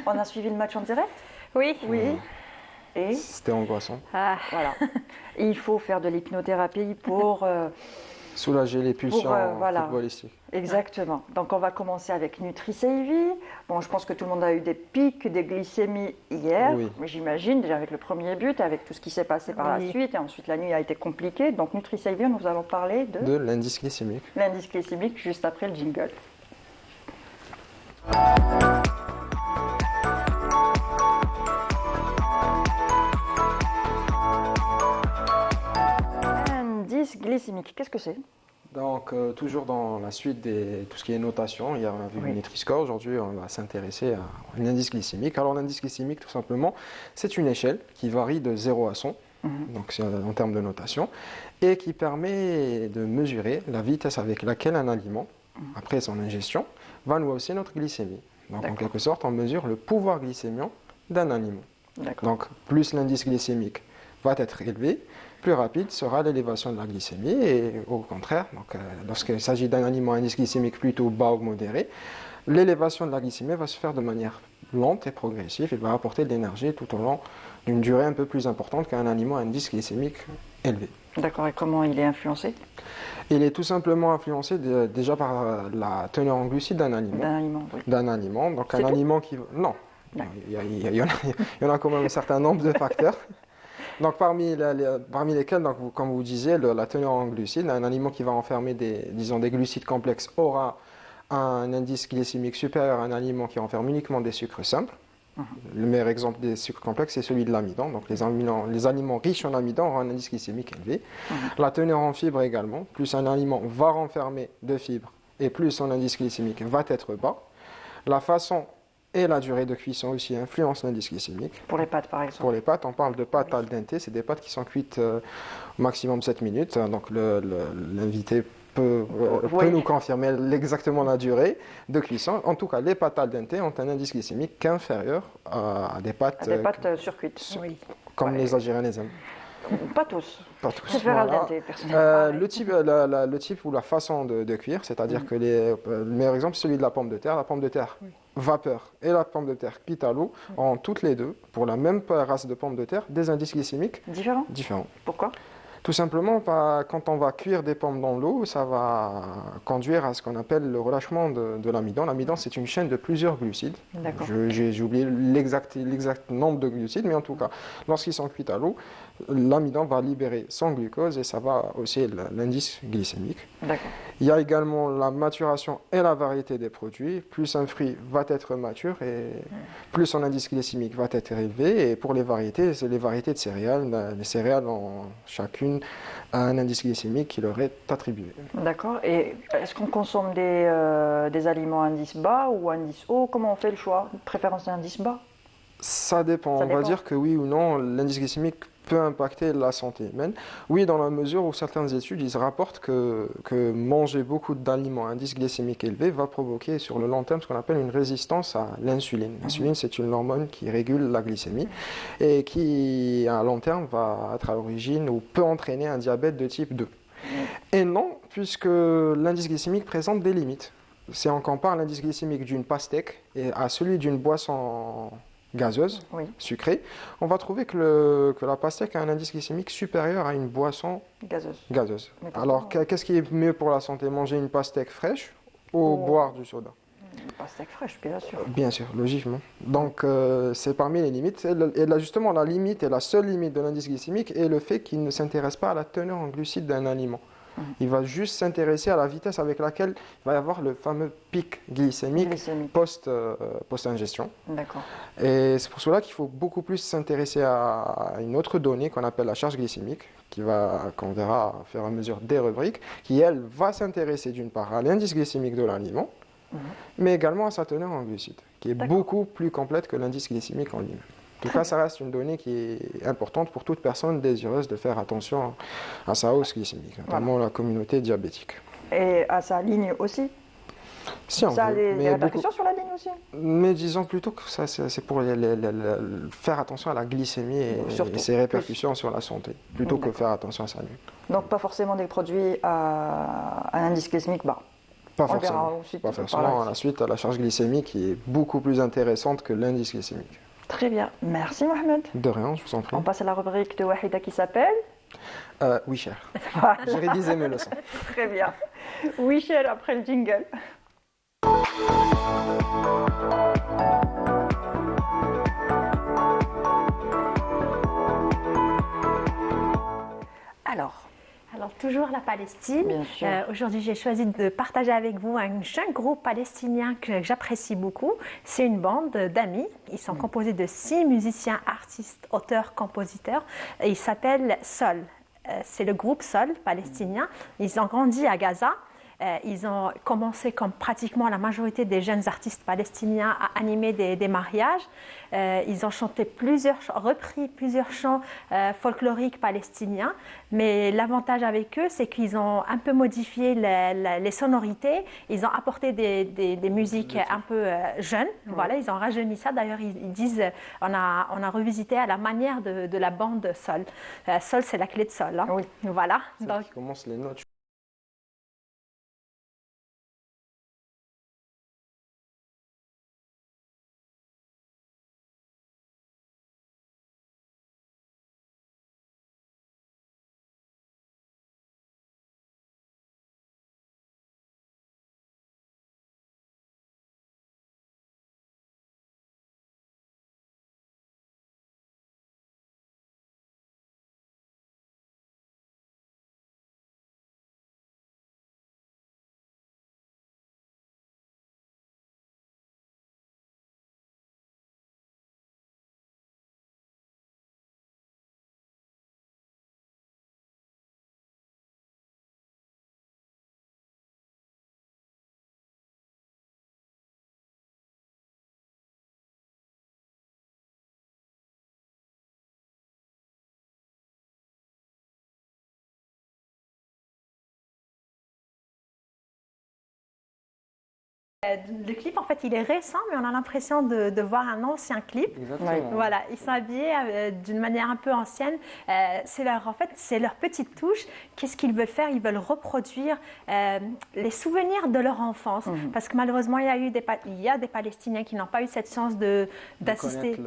On a suivi le match en direct? Oui. Oui. Et c'était angoissant. Voilà. Il faut faire de l'hypnothérapie pour soulager les pulsions footballistiques. Exactement. Donc on va commencer avec Nutri-Seivi. Bon, je pense que tout le monde a eu des pics, des glycémies hier. Oui. J'imagine, déjà avec le premier but, avec tout ce qui s'est passé par la suite. Et ensuite, la nuit a été compliquée. Donc Nutri-Seivi, nous allons parler de l'indice glycémique. L'indice glycémique, juste après le jingle. Indice glycémique, qu'est-ce que c'est? Donc, toujours dans la suite de tout ce qui est notation, il y a vu le Nutri-Score. Aujourd'hui, on va s'intéresser à un indice glycémique. Alors, l'indice glycémique, tout simplement, c'est une échelle qui varie de 0 à 100, donc c'est en termes de notation, et qui permet de mesurer la vitesse avec laquelle un aliment, après son ingestion, va nous hausser notre glycémie. Donc en quelque sorte, on mesure le pouvoir glycémique d'un aliment. Donc plus l'indice glycémique va être élevé, plus rapide sera l'élévation de la glycémie. Et au contraire, lorsqu'il s'agit d'un aliment à indice glycémique plutôt bas ou modéré, l'élévation de la glycémie va se faire de manière lente et progressive. Il va apporter de l'énergie tout au long d'une durée un peu plus importante qu'un aliment à indice glycémique élevé. D'accord, et comment il est influencé? Il est tout simplement influencé déjà par la teneur en glucides d'un aliment. D'un aliment, oui. D'un aliment. Donc C'est un tout aliment qui... Non, il y en a quand même un certain nombre de facteurs. Donc parmi lesquels, donc, comme vous disiez, la teneur en glucides, un aliment qui va renfermer des glucides complexes aura un indice glycémique supérieur à un aliment qui renferme uniquement des sucres simples. Le meilleur exemple des sucres complexes, c'est celui de l'amidon. Donc les aliments riches en amidon auront un indice glycémique élevé. La teneur en fibres également. Plus un aliment va renfermer de fibres et plus son indice glycémique va être bas. La façon et la durée de cuisson aussi influencent l'indice glycémique. Pour les pâtes par exemple? Pour les pâtes, on parle de pâtes al dente. C'est des pâtes qui sont cuites au maximum 7 minutes. Donc l'invité peut nous confirmer exactement la durée de cuisson. En tout cas, les pâtes al dente ont un indice glycémique inférieur à des pâtes, surcuites, comme les Algériens les aiment. Pas tous. Pas tous. Je préfère al dente, personnellement. Le type ou la façon de cuire, c'est-à-dire que le meilleur exemple, c'est celui de la pomme de terre. La pomme de terre vapeur et la pomme de terre cuite à l'eau ont toutes les deux, pour la même race de pommes de terre, des indices glycémiques différents. Pourquoi? Tout simplement, quand on va cuire des pommes dans l'eau, ça va conduire à ce qu'on appelle le relâchement de l'amidon. L'amidon, c'est une chaîne de plusieurs glucides. J'ai oublié l'exact nombre de glucides, mais en tout cas, lorsqu'ils sont cuits à l'eau, l'amidon va libérer son glucose et ça va hausser l'indice glycémique. Il y a également la maturation et la variété des produits. Plus un fruit va être mature et plus son indice glycémique va être élevé. Et pour les variétés, c'est les variétés de céréales. Les céréales ont chacune un indice glycémique qui leur est attribué. D'accord. Et est-ce qu'on consomme des aliments à indice bas ou à indice haut? Comment on fait le choix? Préférence d'indice bas? Ça dépend. On va dire que oui ou non, l'indice glycémique peut impacter la santé humaine. Oui, dans la mesure où certaines études ils rapportent que manger beaucoup d'aliments à indice glycémique élevé va provoquer sur le long terme ce qu'on appelle une résistance à l'insuline. L'insuline, c'est une hormone qui régule la glycémie et qui, à long terme, va être à l'origine ou peut entraîner un diabète de type 2. Et non, puisque l'indice glycémique présente des limites. Si on compare l'indice glycémique d'une pastèque à celui d'une boisson gazeuse, sucrée, on va trouver que la pastèque a un indice glycémique supérieur à une boisson gazeuse. Alors, qu'est-ce qui est mieux pour la santé? Manger une pastèque fraîche ou boire du soda? Une pastèque fraîche, bien sûr. Bien sûr, logiquement. Donc, c'est parmi les limites. Et là, justement, la limite et la seule limite de l'indice glycémique est le fait qu'il ne s'intéresse pas à la teneur en glucides d'un aliment. Il va juste s'intéresser à la vitesse avec laquelle il va y avoir le fameux pic glycémique post-ingestion. D'accord. Et c'est pour cela qu'il faut beaucoup plus s'intéresser à une autre donnée qu'on appelle la charge glycémique, qu'on verra au fur et à mesure des rubriques, qui elle va s'intéresser d'une part à l'indice glycémique de l'aliment, mais également à sa teneur en glucides, qui est beaucoup plus complète que l'indice glycémique en lui-même. En tout cas, ça reste une donnée qui est importante pour toute personne désireuse de faire attention à sa hausse glycémique, notamment la communauté diabétique. Et à sa ligne aussi? Si, ça a des répercussions sur la ligne aussi? Mais disons plutôt que ça, c'est pour faire attention à la glycémie et ses répercussions sur la santé, plutôt que faire attention à sa ligne. Donc pas forcément des produits à un indice glycémique bas? Pas forcément. Pas forcément. À la suite, la charge glycémique qui est beaucoup plus intéressante que l'indice glycémique. Très bien. Merci Mohamed. De rien, je vous en prie. On passe à la rubrique de Wahida qui s'appelle Oui, cher. J'ai révisé mes leçons. Très bien. Oui, cher, après le jingle. Alors, toujours la Palestine. Aujourd'hui, j'ai choisi de partager avec vous un jeune groupe palestinien que j'apprécie beaucoup. C'est une bande d'amis. Ils sont composés de 6 musiciens, artistes, auteurs, compositeurs. Et ils s'appellent Sol. C'est le groupe Sol palestinien. Ils ont grandi à Gaza. ils ont commencé, comme pratiquement la majorité des jeunes artistes palestiniens, à animer des mariages. Ils ont repris plusieurs chants folkloriques palestiniens. Mais l'avantage avec eux, c'est qu'ils ont un peu modifié les sonorités. Ils ont apporté des musiques un peu jeunes. Voilà, ils ont rajeuni ça. D'ailleurs, ils disent, on a revisité à la manière de la bande sol. Sol, c'est la clé de sol. Hein. Oui. Voilà. Donc, qui commence les notes. Le clip, en fait, il est récent, mais on a l'impression de voir un ancien clip. Exactement. Voilà, ils sont habillés d'une manière un peu ancienne. C'est leur petite touche. Qu'est-ce qu'ils veulent faire? Ils veulent reproduire les souvenirs de leur enfance. Parce que malheureusement, il y a des Palestiniens qui n'ont pas eu cette chance d'assister,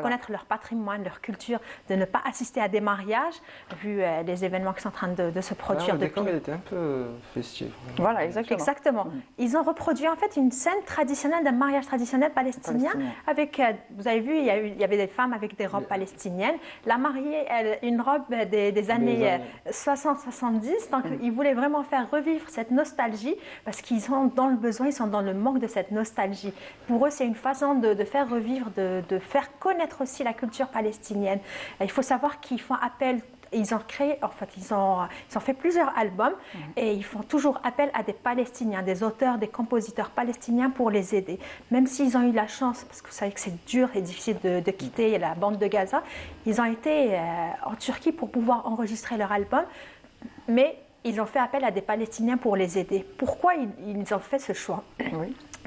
connaître leur patrimoine, leur culture, de ne pas assister à des mariages, vu les événements qui sont en train de se produire. Le décor, il était un peu festif. Voilà, exactement. Exactement. Ils ont reproduit en fait une scène traditionnelle d'un mariage traditionnel palestinien. Avec, vous avez vu, il y avait des femmes avec des robes palestiniennes. La mariée, une robe des années 60-70. Donc, ils voulaient vraiment faire revivre cette nostalgie parce qu'ils sont dans le besoin, ils sont dans le manque de cette nostalgie. Pour eux, c'est une façon de faire revivre, de faire connaître aussi la culture palestinienne. Il faut savoir qu'ils font appel. Ils ont créé, en fait, ils ont fait plusieurs albums et ils font toujours appel à des Palestiniens, des auteurs, des compositeurs palestiniens pour les aider. Même s'ils ont eu la chance, parce que vous savez que c'est dur et difficile de quitter la bande de Gaza, ils ont été en Turquie pour pouvoir enregistrer leur album, mais ils ont fait appel à des Palestiniens pour les aider. Pourquoi ils ont fait ce choix?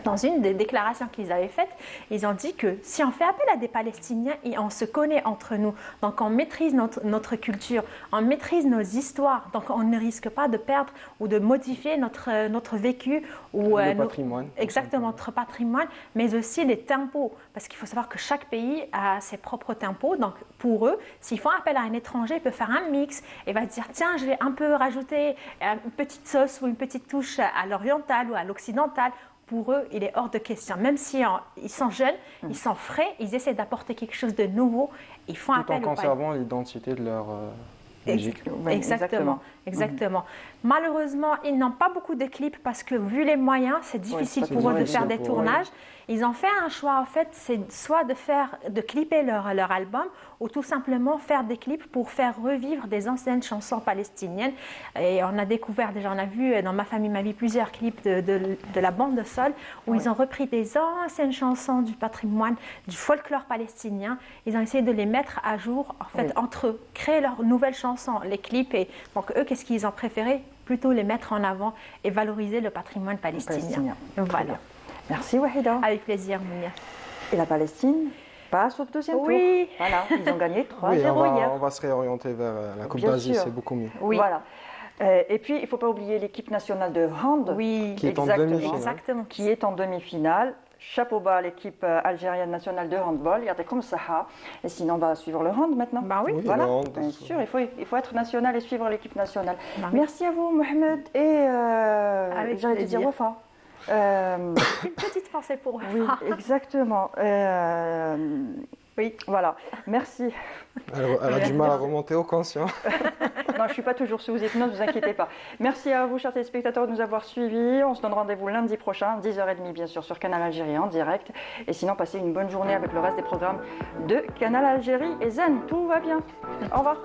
Dans une des déclarations qu'ils avaient faites, ils ont dit que si on fait appel à des Palestiniens et on se connaît entre nous, donc on maîtrise notre culture, on maîtrise nos histoires, donc on ne risque pas de perdre ou de modifier notre vécu ou patrimoine. Exactement, notre patrimoine, mais aussi les tempos, parce qu'il faut savoir que chaque pays a ses propres tempos. Donc pour eux, s'ils font appel à un étranger, il peut faire un mix et va dire tiens, je vais un peu rajouter une petite sauce ou une petite touche à l'oriental ou à l'occidental. Pour eux, il est hors de question. Même si ils sont jeunes, ils sont frais, ils essaient d'apporter quelque chose de nouveau. Ils font appel tout en conservant l'identité de leur musique. Exactement. Malheureusement, ils n'ont pas beaucoup de clips parce que vu les moyens, c'est difficile pour eux de faire des tournages. Ils ont fait un choix, en fait, c'est soit de clipper leur album ou tout simplement faire des clips pour faire revivre des anciennes chansons palestiniennes. Et on a découvert déjà, on a vu dans Ma famille, ma vie plusieurs clips de la bande de sol où ils ont repris des anciennes chansons du patrimoine, du folklore palestinien. Ils ont essayé de les mettre à jour, en fait, entre eux, créer leurs nouvelles chansons, les clips. Et donc eux, qu'est-ce qu'ils ont préféré? Plutôt les mettre en avant et valoriser le patrimoine palestinien. Voilà. Merci Wahida. Avec plaisir, Mounia. Et la Palestine passe au deuxième tour. Voilà, ils ont gagné 3-0 hier. On va se réorienter vers la Coupe d'Asie, c'est beaucoup mieux. Voilà. Et puis, il ne faut pas oublier l'équipe nationale de hand, qui est en demi-finale. Exactement. Qui est en demi-finale. Chapeau bas à l'équipe algérienne nationale de handball. Il y a des comme ça. Et sinon, on va suivre le hand maintenant. Voilà, bien sûr. Il faut être national et suivre l'équipe nationale. Merci à vous, Mohamed. Et j'allais te dire Wafa. Une petite pensée pour Wafa. Oui, exactement. Oui, voilà. Merci. Elle a du mal à remonter au conscient. Non, je ne suis pas toujours sous hypnose, ne vous inquiétez pas. Merci à vous, chers téléspectateurs, de nous avoir suivis. On se donne rendez-vous lundi prochain, 10h30, bien sûr, sur Canal Algérie en direct. Et sinon, passez une bonne journée avec le reste des programmes de Canal Algérie et Zen. Tout va bien. Au revoir.